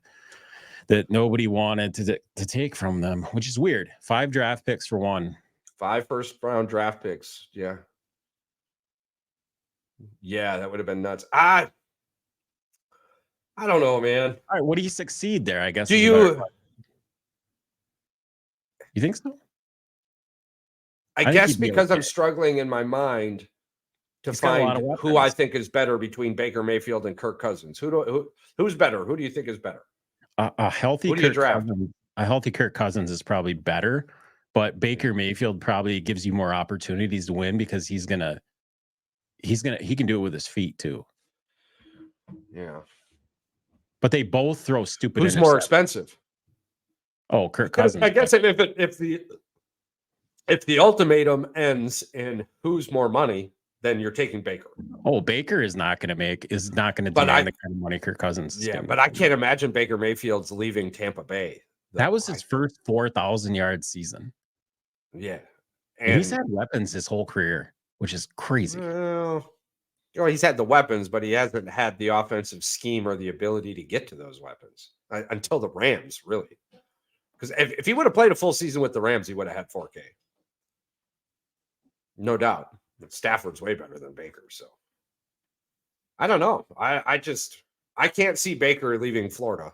that nobody wanted to take from them, which is weird. 5 draft picks for 1. 5 first-round draft picks. Yeah. Yeah, that would have been nuts. I don't know, man. All right, what do you succeed there, I guess? Do you think so? I guess because I'm struggling in my mind to find who I think is better between Baker Mayfield and Kirk Cousins. Who's better? Who do you think is better? A healthy Kirk Cousins is probably better, but Baker Mayfield probably gives you more opportunities to win because he can do it with his feet too. Yeah. But they both throw stupid. Who's more expensive? Oh, Kirk Cousins. I guess if the ultimatum ends in who's more money, then you're taking Baker. Oh, Baker is not going to demand the kind of money Kirk Cousins is. Yeah, but I can't imagine Baker Mayfield's leaving Tampa Bay. That was his first 4,000-yard season. Yeah. And he's had weapons his whole career, which is crazy. Well, he's had the weapons, but he hasn't had the offensive scheme or the ability to get to those weapons until the Rams, really. Because if he would have played a full season with the Rams, he would have had 4K. No doubt. But Stafford's way better than Baker. So I don't know. I can't see Baker leaving Florida,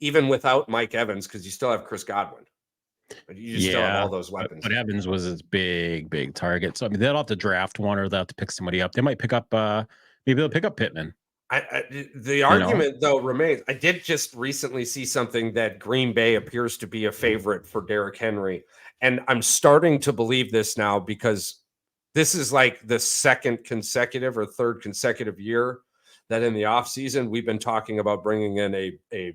even without Mike Evans, because you still have Chris Godwin. But you just still have all those weapons. But Evans was his big target. So I mean, they'll have to draft one, or they'll have to pick somebody up. They might pick up maybe they'll pick up Pittman. The argument though remains. I did just recently see something that Green Bay appears to be a favorite for Derrick Henry, and I'm starting to believe this now, because this is like the second consecutive or third consecutive year that in the offseason we've been talking about bringing in a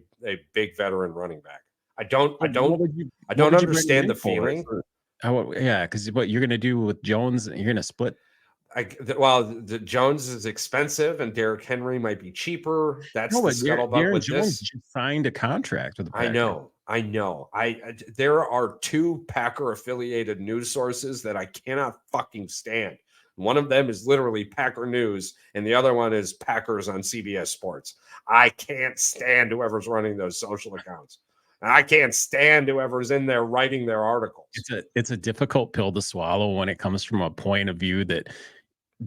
big veteran running back. I don't understand the feeling. Because what you're going to do with Jones, you're going to split. The Jones is expensive and Derrick Henry might be cheaper. That's the scuttlebutt with Jones just signed a contract with the Packers. I know. There are 2 Packer affiliated news sources that I cannot fucking stand. One of them is literally Packer News, and the other one is Packers on CBS Sports. I can't stand whoever's running those social accounts. I can't stand whoever's in there writing their articles. It's a difficult pill to swallow when it comes from a point of view that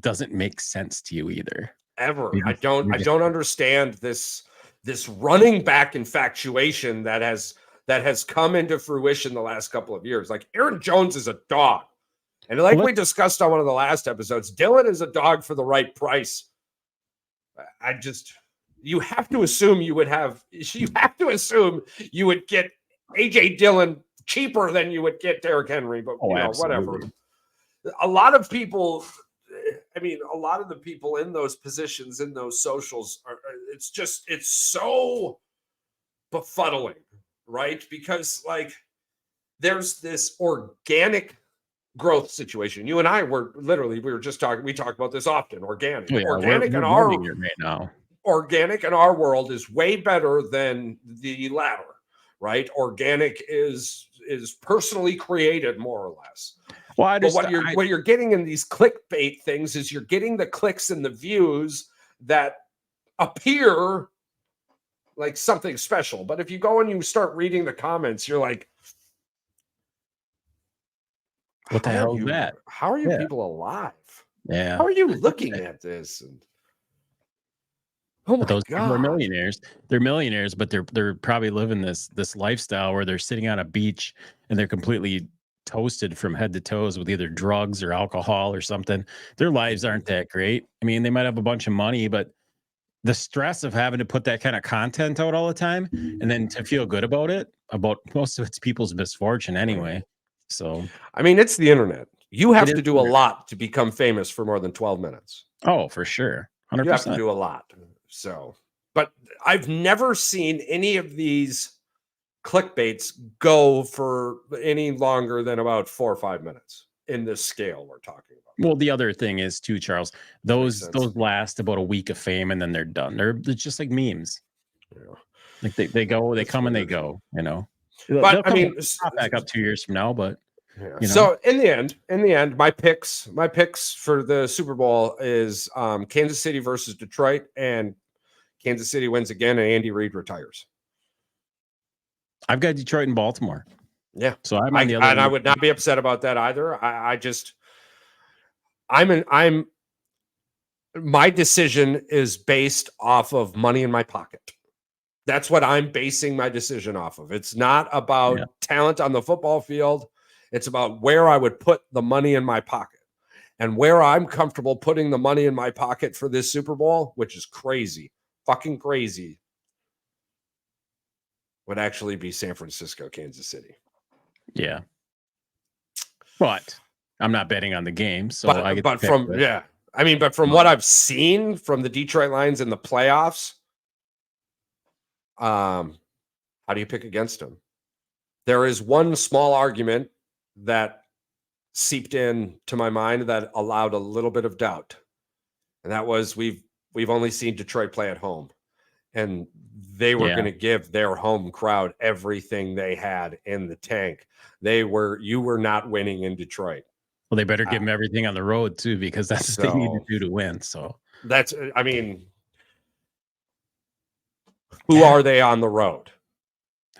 doesn't make sense to you either. Ever. I don't understand this running back infatuation that has come into fruition the last couple of years. Like, Aaron Jones is a dog. And like we discussed on one of the last episodes, Dillon is a dog for the right price. You have to assume you would get AJ Dillon cheaper than you would get Derrick Henry, but whatever. A lot of the people in those positions, in those socials it's so befuddling, right? Because like there's this organic growth situation. You and I were just talking. We talk about this often. Organic, Oh, yeah, organic, we're in our living it right now. Organic in our world is way better than the latter, right? Organic is personally created, more or less. Well, what you're getting in these clickbait things is you're getting the clicks and the views that appear like something special. But if you go and you start reading the comments, you're like, what the hell is that? How are you people alive? Yeah. How are you looking at this? And oh my those people are God. millionaires. They're millionaires, but they're probably living this lifestyle where they're sitting on a beach and they're completely toasted from head to toes with either drugs or alcohol or something. Their lives aren't that great. I mean, they might have a bunch of money, but the stress of having to put that kind of content out all the time and then to feel good about it, about most of it's people's misfortune anyway. So, I mean, it's the internet. You have It to is do a lot to become famous for more than 12 minutes. oh, for sure. 100%. You have to do a lot. So, but I've never seen any of these clickbaits go for any longer than about 4 or 5 minutes in this scale we're talking about. Well, the other thing is too, Charles, those last about a week of fame and then they're done. They're just like memes. Yeah. Like they go, they That's come and they weird. go, you know. But They'll I mean, pop back up 2 years from now, but yeah. You know? So in the end, my picks for the Super Bowl is Kansas City versus Detroit, and Kansas City wins again, and Andy Reid retires. I've got Detroit and Baltimore. Yeah. So I'm on the other and I end. would not be upset about that either. I'm my decision is based off of money in my pocket. That's what I'm basing my decision off of. It's not about talent on the football field. It's about where I would put the money in my pocket. And where I'm comfortable putting the money in my pocket for this Super Bowl, which is crazy, fucking crazy, would actually be San Francisco, Kansas City. Yeah. But I'm not betting on the game, so I get from what I've seen from the Detroit Lions in the playoffs, how do you pick against them? There is one small argument that seeped in to my mind that allowed a little bit of doubt, and that was we've only seen Detroit play at home, and they were going to give their home crowd everything they had in the tank. You were not winning in Detroit. Well, they better give them everything on the road too, because that's what they need to do to win. So that's, I mean, who are they on the road?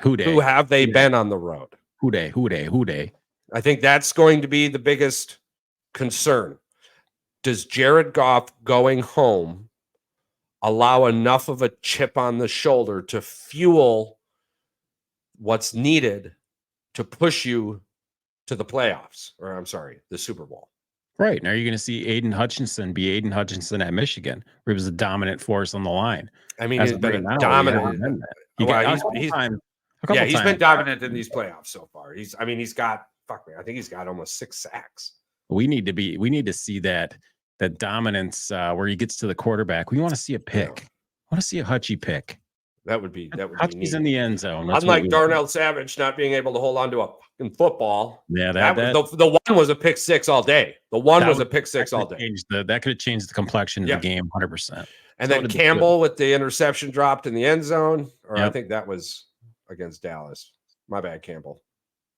Who have they been on the road? Who they? I think that's going to be the biggest concern. Does Jared Goff going home allow enough of a chip on the shoulder to fuel what's needed to push you to the playoffs, or I'm sorry, the Super Bowl? Right. Now you're going to see Aiden Hutchinson at Michigan, where he was a dominant force on the line. I mean, he's been a dominant. He's been dominant in these playoffs so far. He's got, I think he's got almost 6 sacks. We need to see that dominance where he gets to the quarterback. We want to see a pick. I want to see a Hutchie pick. That would be Hutchie's in the end zone. Unlike Darnell Savage not being able to hold on to a fucking football. Yeah, the one was a pick six all day. That could have changed the complexion of the game 100%. And then Campbell with the interception dropped in the end zone, I think that was against Dallas. My bad, Campbell.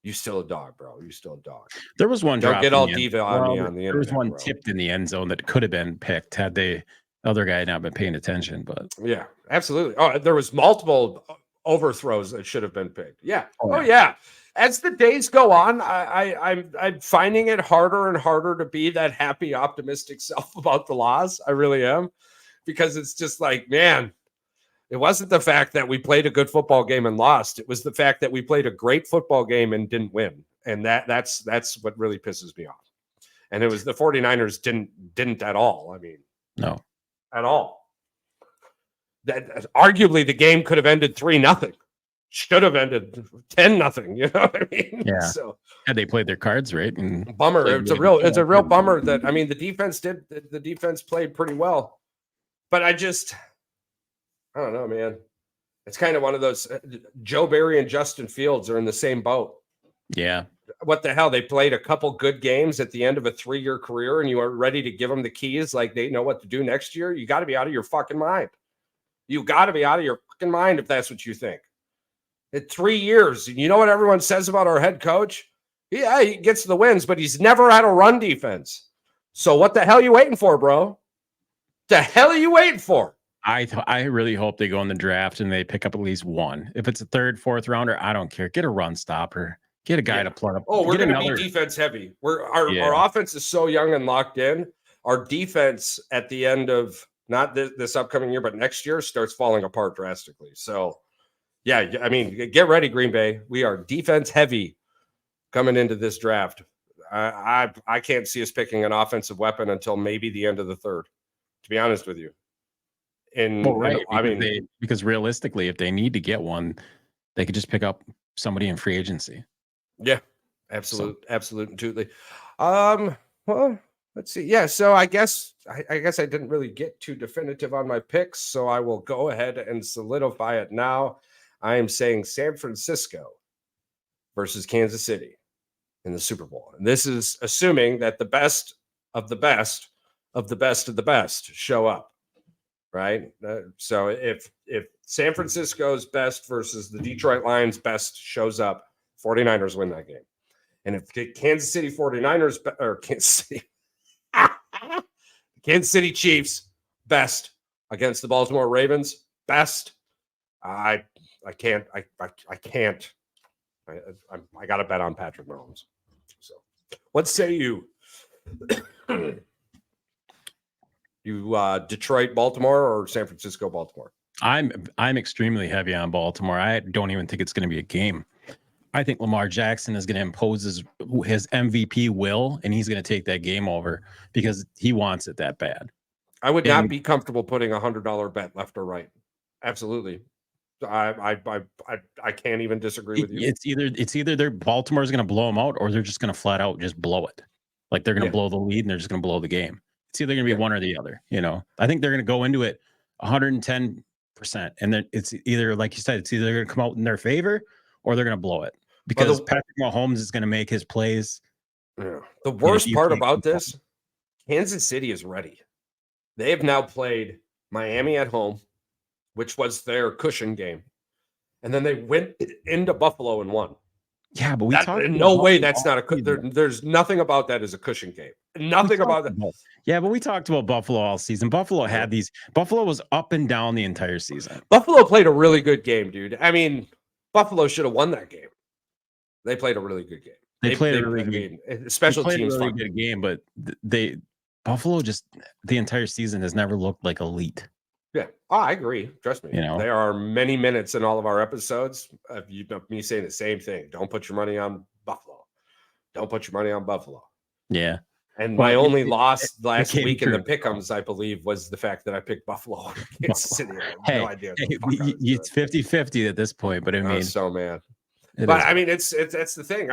You still a dog, bro. You still a dog. There was one. Don't get all diva on me on the internet. There was one tipped in the end zone that could have been picked had the other guy not been paying attention. But yeah, absolutely. Oh, there was multiple overthrows that should have been picked. Yeah. Oh yeah. As the days go on, I'm finding it harder and harder to be that happy, optimistic self about the laws. I really am, because it's just like, man, it wasn't the fact that we played a good football game and lost. It was the fact that we played a great football game and didn't win. And that's what really pisses me off. And it was the 49ers didn't at all. I mean, no, at all. That arguably the game could have ended 3-0. Should have ended 10-0. You know what I mean? Yeah. So had they played their cards right, and bummer. It's a real bummer that, I mean, the defense played pretty well, but I don't know, man. It's kind of one of those. Joe Barry and Justin Fields are in the same boat. Yeah. What the hell? They played a couple good games at the end of a 3-year career, and you are ready to give them the keys like they know what to do next year? You got to be out of your fucking mind. You got to be out of your fucking mind if that's what you think. In 3 years, you know what everyone says about our head coach? Yeah, he gets the wins, but he's never had a run defense. So what the hell are you waiting for, bro? The hell are you waiting for? I really hope they go in the draft and they pick up at least one. If it's a third, fourth rounder, I don't care. Get a run stopper. Get a guy to plug up. Oh, we're going to be defense heavy. Our offense is so young and locked in. Our defense at the end of not this upcoming year, but next year starts falling apart drastically. So, yeah, I mean, get ready, Green Bay. We are defense heavy coming into this draft. I can't see us picking an offensive weapon until maybe the end of the third, to be honest with you. Because realistically, if they need to get one, they could just pick up somebody in free agency. Yeah, absolute and totally. Well, let's see. Yeah, so I guess I didn't really get too definitive on my picks, so I will go ahead and solidify it now. I am saying San Francisco versus Kansas City in the Super Bowl. And this is assuming that the best of the best of the best of the best show up. Right. So if San Francisco's best versus the Detroit Lions best shows up, 49ers win that game. And if the Kansas City 49ers or Kansas City Chiefs best against the Baltimore Ravens best, I can't. I got to bet on Patrick Mahomes. So what say you? You Detroit, Baltimore, or San Francisco, Baltimore? I'm extremely heavy on Baltimore. I don't even think it's going to be a game. I think Lamar Jackson is going to impose his MVP will, and he's going to take that game over because he wants it that bad. I would not be comfortable putting $100 bet left or right. Absolutely. I can't even disagree with you. It's either Baltimore's going to blow them out or they're just going to flat out just blow it. Like they're going to blow the lead and they're just going to blow the game. It's either going to be one or the other, you know. I think they're going to go into it 110%. And then it's either, like you said, it's either going to come out in their favor or they're going to blow it because Patrick Mahomes is going to make his plays. Yeah. The worst part about this, Kansas City is ready. They have now played Miami at home, which was their cushion game. And then they went into Buffalo and won. Yeah, but in no way that's not a there's nothing about that as a cushion game. Nothing about that. Yeah, but we talked about Buffalo all season. Buffalo was up and down the entire season. Buffalo played a really good game, dude. I mean, Buffalo should have won that game. They played a really good game. They played a really good game. Special teams really good game, but Buffalo just the entire season has never looked like elite. Yeah, I agree. Trust me. You know, there are many minutes in all of our episodes of me saying the same thing. Don't put your money on Buffalo. Don't put your money on Buffalo. Yeah. And my only loss last week in the pick'ems, I believe, was the fact that I picked Buffalo. Kansas City. I have no idea. It's 50-50 at this point, but I mean, so man. But I mean, it's the thing.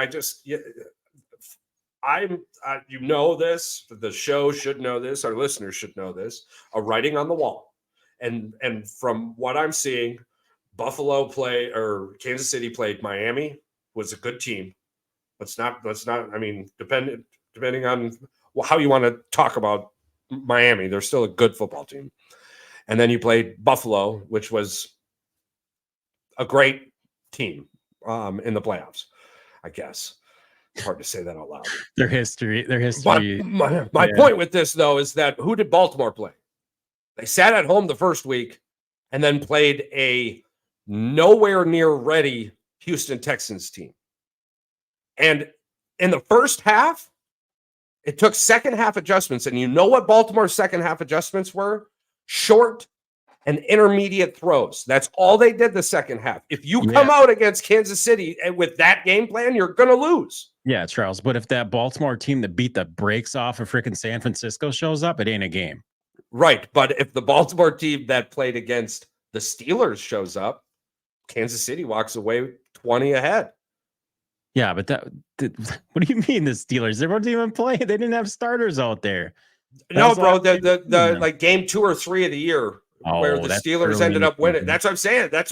You know this. The show should know this. Our listeners should know this. A writing on the wall. And from what I'm seeing, Kansas City played Miami, was a good team. Let's not. I mean, depending on how you want to talk about Miami, they're still a good football team. And then you played Buffalo, which was a great team in the playoffs, I guess. It's hard to say that out loud. Their history. My point with this, though, is that who did Baltimore play? They sat at home the first week and then played a nowhere near ready Houston Texans team. And in the first half, it took second half adjustments. And you know what Baltimore's second half adjustments were? Short and intermediate throws. That's all they did the second half. If you come out against Kansas City with that game plan, you're going to lose. Yeah, Charles. But if that Baltimore team that beat the brakes off of freaking San Francisco shows up, it ain't a game. Right. But if the Baltimore team that played against the Steelers shows up, Kansas City walks away 20 ahead. Yeah, but what do you mean the Steelers? They weren't even playing. They didn't have starters out there. No, bro. The like game 2 or 3 of the year where the Steelers ended up winning. That's what I'm saying. That's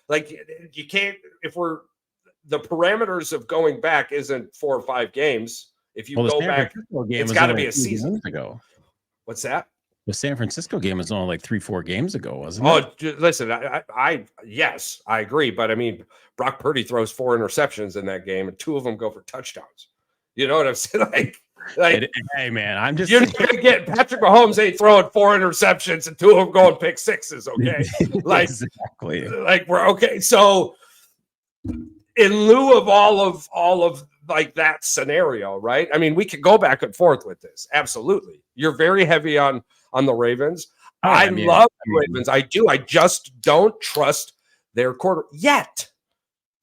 like you can't the parameters of going back isn't 4 or 5 games. If you go back, it's got to be a season ago. What's that? The San Francisco game was only like 3-4 games ago, wasn't it? Oh, listen, yes, I agree. But I mean, Brock Purdy throws 4 interceptions in that game, and 2 of them go for touchdowns. You know what I'm saying? Like, hey, man, I'm just you're going to get Patrick Mahomes ain't throwing 4 interceptions and 2 of them going pick sixes. Okay, like exactly. Like we're okay. So, in lieu of all of like that scenario, right? I mean, we could go back and forth with this. Absolutely, you're very heavy on the Ravens. I love the Ravens. I do. I just don't trust their quarter yet.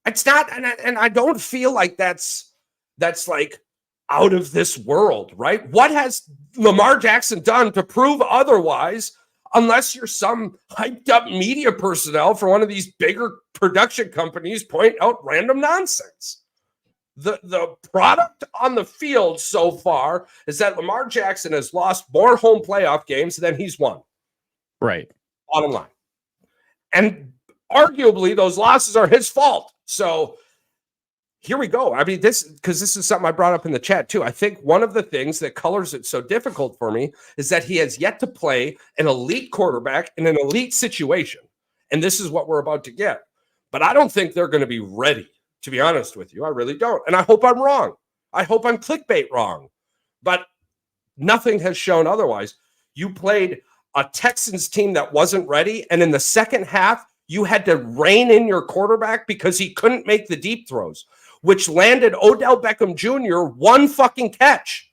It's not, and I don't feel like that's like out of this world, right? What has Lamar Jackson done to prove otherwise? Unless you're some hyped up media personnel for one of these bigger production companies point out random nonsense. The product on the field so far is that Lamar Jackson has lost more home playoff games than he's won. Right. Bottom line. And arguably those losses are his fault. So here we go. I mean, this is something I brought up in the chat too. I think one of the things that colors it so difficult for me is that he has yet to play an elite quarterback in an elite situation. And this is what we're about to get. But I don't think they're going to be ready, to be honest with you. I really don't. And I hope I'm wrong. I hope I'm clickbait wrong. But nothing has shown otherwise. You played a Texans team that wasn't ready. And in the second half, you had to rein in your quarterback because he couldn't make the deep throws, which landed Odell Beckham Jr. 1 fucking catch.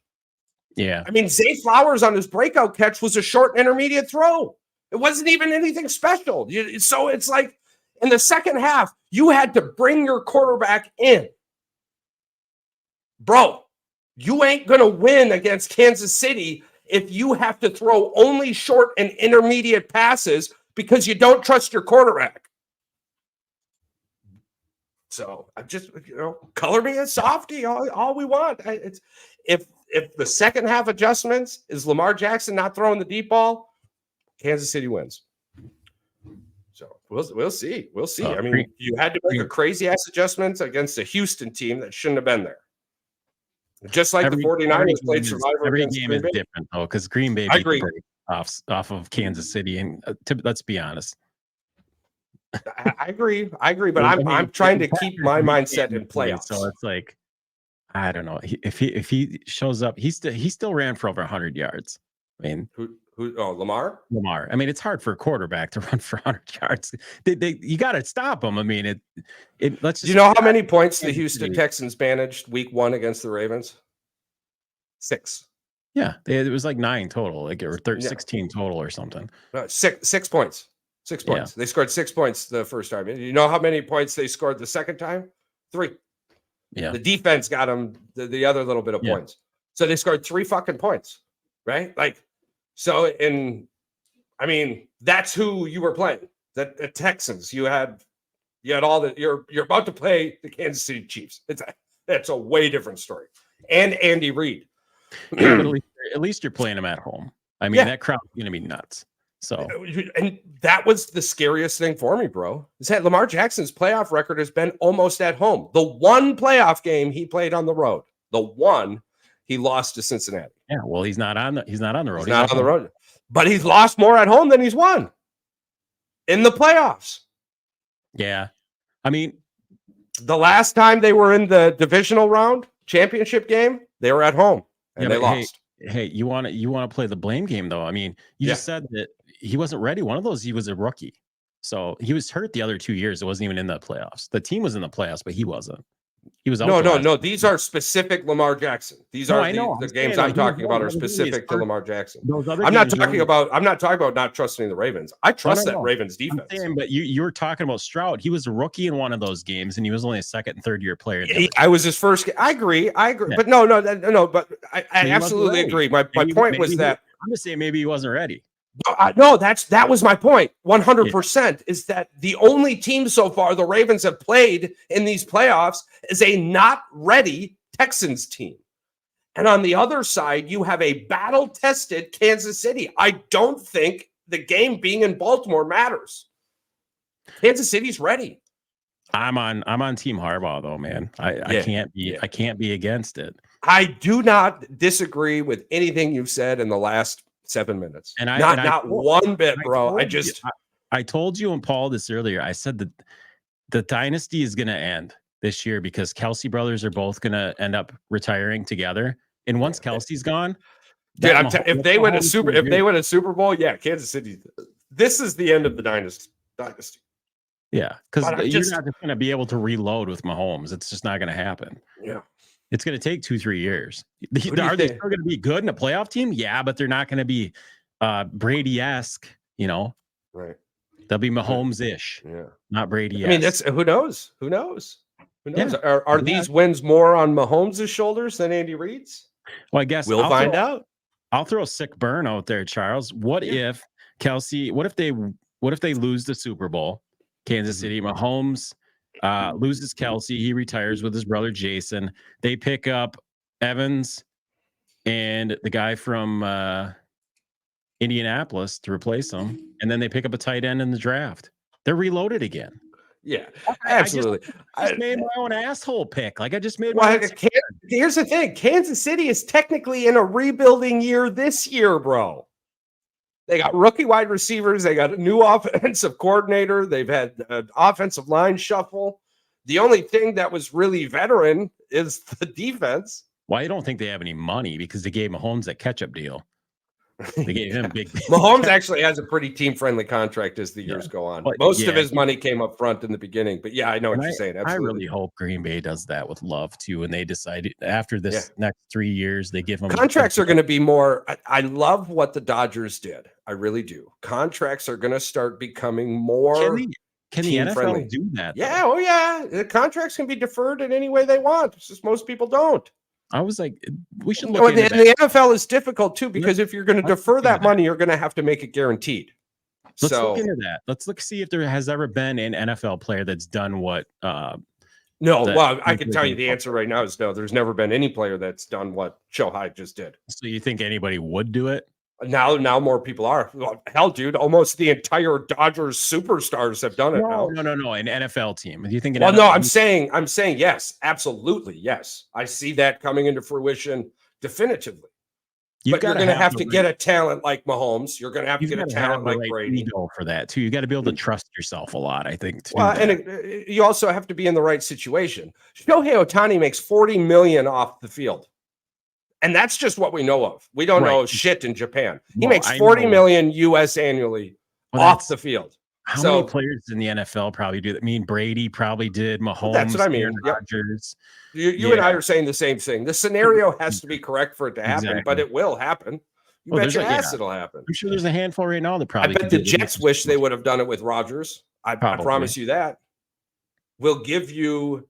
Yeah. I mean, Zay Flowers on his breakout catch was a short and intermediate throw. It wasn't even anything special. So it's like in the second half, you had to bring your quarterback in. Bro, you ain't going to win against Kansas City if you have to throw only short and intermediate passes because you don't trust your quarterback. So I just, color me a softie all we want. It's if the second half adjustments is Lamar Jackson not throwing the deep ball, Kansas City wins. So we'll see. We'll see. I mean, you had to make a crazy ass adjustment against a Houston team that shouldn't have been there. Just like the 49ers played Survivor. Every game is different though, because Green Bay beat the Braves off of Kansas City, and let's be honest. I agree, but I'm trying to keep my mindset in playoffs. So it's like, I don't know. If he shows up, he still ran for over 100 yards. I mean, Lamar? Lamar. I mean, it's hard for a quarterback to run for 100 yards. You got to stop him. I mean, let's just. Do you know how many points the Houston Texans managed week 1 against the Ravens? 6. Yeah, it was like 9 total, or 16 total or something. No, 6 points. 6 points. Yeah. They scored 6 points the first time. You know how many points they scored the second time? 3. Yeah. The defense got them the other little bit of points. So they scored 3 fucking points, right? Like, so I mean, that's who you were playing. The Texans. You had all the. You're about to play the Kansas City Chiefs. It's a way different story. And Andy Reid. Yeah, but at least you're playing them at home. I mean, that crowd's gonna be nuts. So, and that was the scariest thing for me, bro. Is that Lamar Jackson's playoff record has been almost at home. The one playoff game he played on the road, the one he lost to Cincinnati. Yeah, well, he's not on the road. He's not on the road, but he's lost more at home than he's won in the playoffs. Yeah, I mean, the last time they were in the divisional round championship game, they were at home and they lost. Hey, you want to play the blame game though? I mean, you just said that he wasn't ready. One of those, he was a rookie, so he was hurt the other 2 years. It wasn't even in the playoffs. The team was in the playoffs, but he wasn't. He was out. No. These are specific Lamar Jackson. These are the games I'm talking about are specific to Lamar Jackson. I'm not talking about not trusting the Ravens. I trust that Ravens defense. But you were talking about Stroud. He was a rookie in one of those games, and he was only a second and third year player. I was his first. I agree. Yeah. But no. But I absolutely agree. My point was that I'm just saying maybe he wasn't ready. No, that was my point. 100% is that the only team so far the Ravens have played in these playoffs is a not ready Texans team. And on the other side, you have a battle-tested Kansas City. I don't think the game being in Baltimore matters. Kansas City's ready. I'm on Team Harbaugh though, man. I can't be against it. I do not disagree with anything you've said in the last 7 minutes. And not one bit, bro. I told you and Paul this earlier. I said that the dynasty is going to end this year because Kelsey brothers are both going to end up retiring together. And once Kelsey's gone, if they win a Super Bowl, yeah, Kansas City. This is the end of the dynasty. Yeah, because you're not just going to be able to reload with Mahomes. It's just not going to happen. Yeah. It's going to take 2-3 years. Are they still going to be good in a playoff team? Yeah, but they're not going to be Brady-esque, Right. They'll be Mahomes-ish. Yeah. Not Brady-esque. I mean, that's who knows? Who knows? Yeah. Are these wins more on Mahomes' shoulders than Andy Reid's? Well, I guess we'll find out. I'll throw a sick burn out there, Charles. What if they lose the Super Bowl? Kansas City, Mahomes loses Kelsey. He retires with his brother Jason. They pick up Evans and the guy from Indianapolis to replace him, and then they pick up a tight end in the draft. They're reloaded again. Yeah, absolutely. I just made my own asshole pick. Like I just made. Here's the thing: Kansas City is technically in a rebuilding year this year, bro. They got rookie wide receivers. They got a new offensive coordinator. They've had an offensive line shuffle. The only thing that was really veteran is the defense. Well, I don't think they have any money because they gave Mahomes that catch-up deal. They gave him big. Mahomes actually has a pretty team-friendly contract as the years go on. But, most of his money came up front in the beginning. But yeah, I know what you're saying. Absolutely. I really hope Green Bay does that with Love too, and they decide after this next 3 years they give him contracts are going to be more. I love what the Dodgers did. I really do. Contracts are going to start becoming more. Can the NFL do that? Yeah. Though? Oh yeah. The contracts can be deferred in any way they want. It's just most people don't. I was like, we should look into that. The NFL is difficult too, because if you're going to defer that money, you're going to have to make it guaranteed. Let's look into that. Let's see if there has ever been an NFL player that's done what. No, well, I can tell you the answer right now is no. There's never been any player that's done what Shohei just did. So you think anybody would do it? Now more people are. Well, hell, dude, almost the entire Dodgers superstars have done it now. No, an NFL team. Do you think? Well, no, I'm saying yes, absolutely, yes. I see that coming into fruition definitively. But you're going to have to get a talent like Mahomes. You're going to have to get a talent like Brady for that too. You got to be able to trust yourself a lot, I think. And you also have to be in the right situation. Shohei Ohtani makes $40 million off the field. And that's just what we know of. We don't know shit in Japan. He makes $40 million US annually off the field. How many players in the NFL probably do that? I mean, Brady probably did. Mahomes, that's what I mean. Rodgers. You and I are saying the same thing. The scenario has to be correct for it to happen, but it will happen. You bet your ass it'll happen. I'm sure there's a handful right now that probably. I bet the Jets wish they would have done it with Rodgers. I promise you that. We'll give you.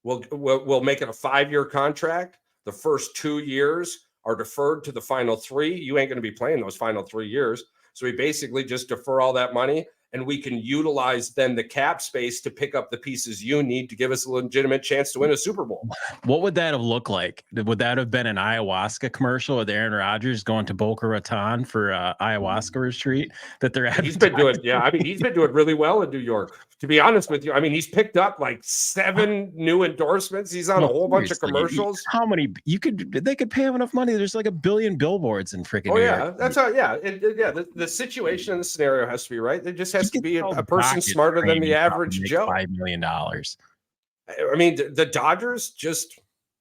We'll make it a 5-year contract. The first 2 years are deferred to the final 3. You ain't going to be playing those final 3 years. So we basically just defer all that money, and we can utilize then the cap space to pick up the pieces you need to give us a legitimate chance to win a Super Bowl. What would that have looked like? Would that have been an ayahuasca commercial with Aaron Rodgers going to Boca Raton for ayahuasca retreat that they're at? He's been doing, he's been doing really well in New York. To be honest with you, I mean, he's picked up like 7 new endorsements. He's on a whole bunch of commercials. How many they could pay him enough money? There's like 1 billion billboards in freaking New York. That's how. The situation and the scenario has to be right. There just has to be a person smarter than the average Joe. $5 million. I mean, the Dodgers just.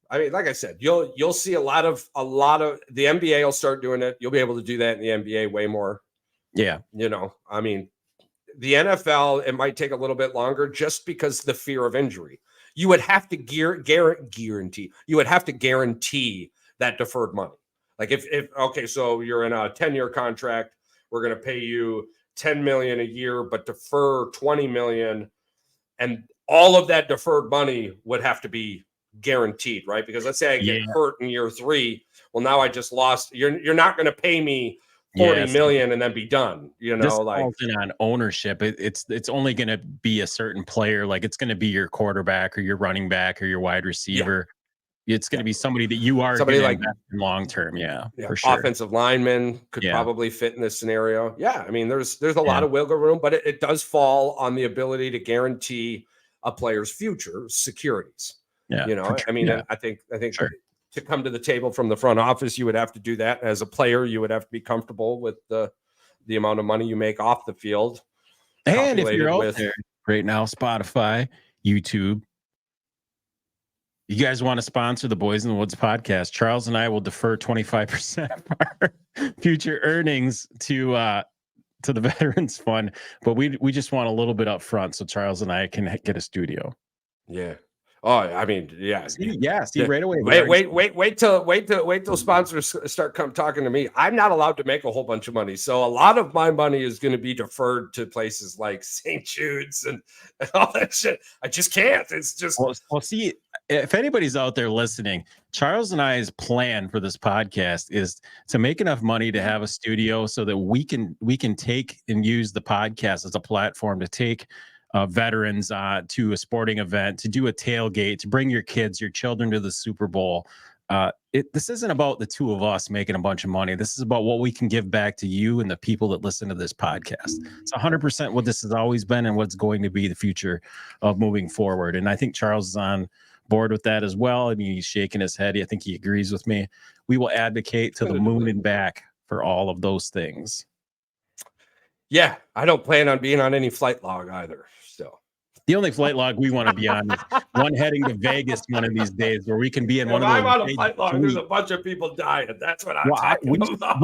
I mean, like I said, you'll see a lot of the NBA will start doing it. You'll be able to do that in the NBA way more. Yeah, I mean. The NFL, it might take a little bit longer just because the fear of injury. You would have to guarantee. You would have to guarantee that deferred money. Like so you're in a 10-year contract. We're going to pay you $10 million a year, but defer $20 million, and all of that deferred money would have to be guaranteed, right? Because let's say I get hurt in year 3. Well, now I just lost. You're not going to pay me $40 million and then be done. This falls in on ownership. It's only going to be a certain player. Like it's going to be your quarterback or your running back or your wide receiver. Yeah. It's going to be somebody that you are somebody like long term. Yeah, for sure. Offensive lineman could probably fit in this scenario. Yeah, I mean, there's a lot of wiggle room, but it does fall on the ability to guarantee a player's future securities. Yeah, you know, I mean, I think sure. To come to the table from the front office, you would have to do that. As a player, you would have to be comfortable with the amount of money you make off the field. And if you're out there right now, Spotify, YouTube, you guys want to sponsor the Boys in the Woods podcast, Charles and I will defer 25% of our future earnings to the Veterans Fund, but we just want a little bit up front so Charles and I can get a studio. Yeah. Oh, I mean, yeah. See, right away. Wait till sponsors start talking to me. I'm not allowed to make a whole bunch of money. So a lot of my money is going to be deferred to places like St. Jude's and all that shit. I just can't. It's just. Well, see, if anybody's out there listening, Charles and I's plan for this podcast is to make enough money to have a studio so that we can take and use the podcast as a platform to take veterans to a sporting event, to do a tailgate, to bring your kids, your children to the Super Bowl. This isn't about the two of us making a bunch of money. This is about what we can give back to you and the people that listen to this podcast. It's 100% what this has always been and what's going to be the future of moving forward. And I think Charles is on board with that as well. I mean, he's shaking his head. I think he agrees with me. We will advocate to the moon and back for all of those things. Yeah, I don't plan on being on any flight log either. So the only flight log we want to be on is one heading to Vegas one of these days, where we can be in one of those. I'm on a flight log. There's a bunch of people dying. That's what I'm talking about.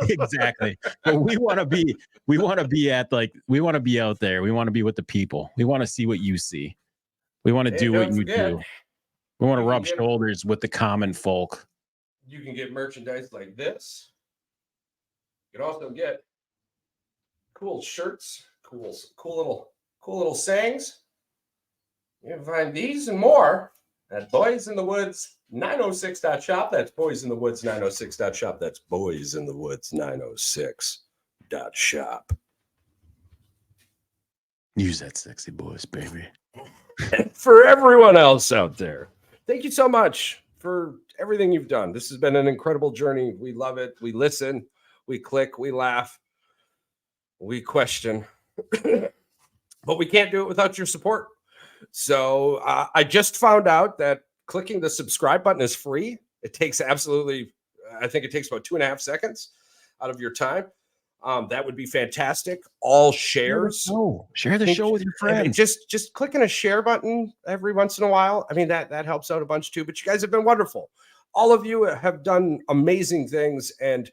Exactly. But we want to be out there. We want to be with the people. We want to see what you see. We want to do what you do. We want to rub shoulders with the common folk. You can get merchandise like this. You can also get cool shirts, cool little sayings. You can find these and more at Boys in the Woods 906.shop. That's Boys in the Woods 906.shop. That's Boys in the Woods 906.shop. Use that sexy voice, baby. And for everyone else out there, thank you so much for everything you've done. This has been an incredible journey. We love it. We listen, we click, we laugh, we question, but we can't do it without your support. So I just found out that clicking the subscribe button is free. It takes I think it takes about 2.5 seconds out of your time. That would be fantastic. All shares. Share the show with your friends. Just clicking a share button every once in a while. I mean, that helps out a bunch too. But you guys have been wonderful. All of you have done amazing things, and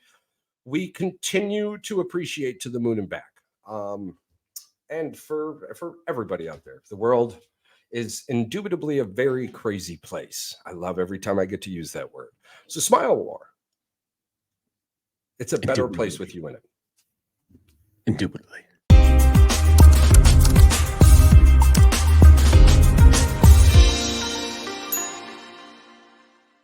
we continue to appreciate to the moon and back. And for everybody out there, the world is indubitably a very crazy place. I love every time I get to use that word. So smile more. It's a better place with you in it. Indubitably.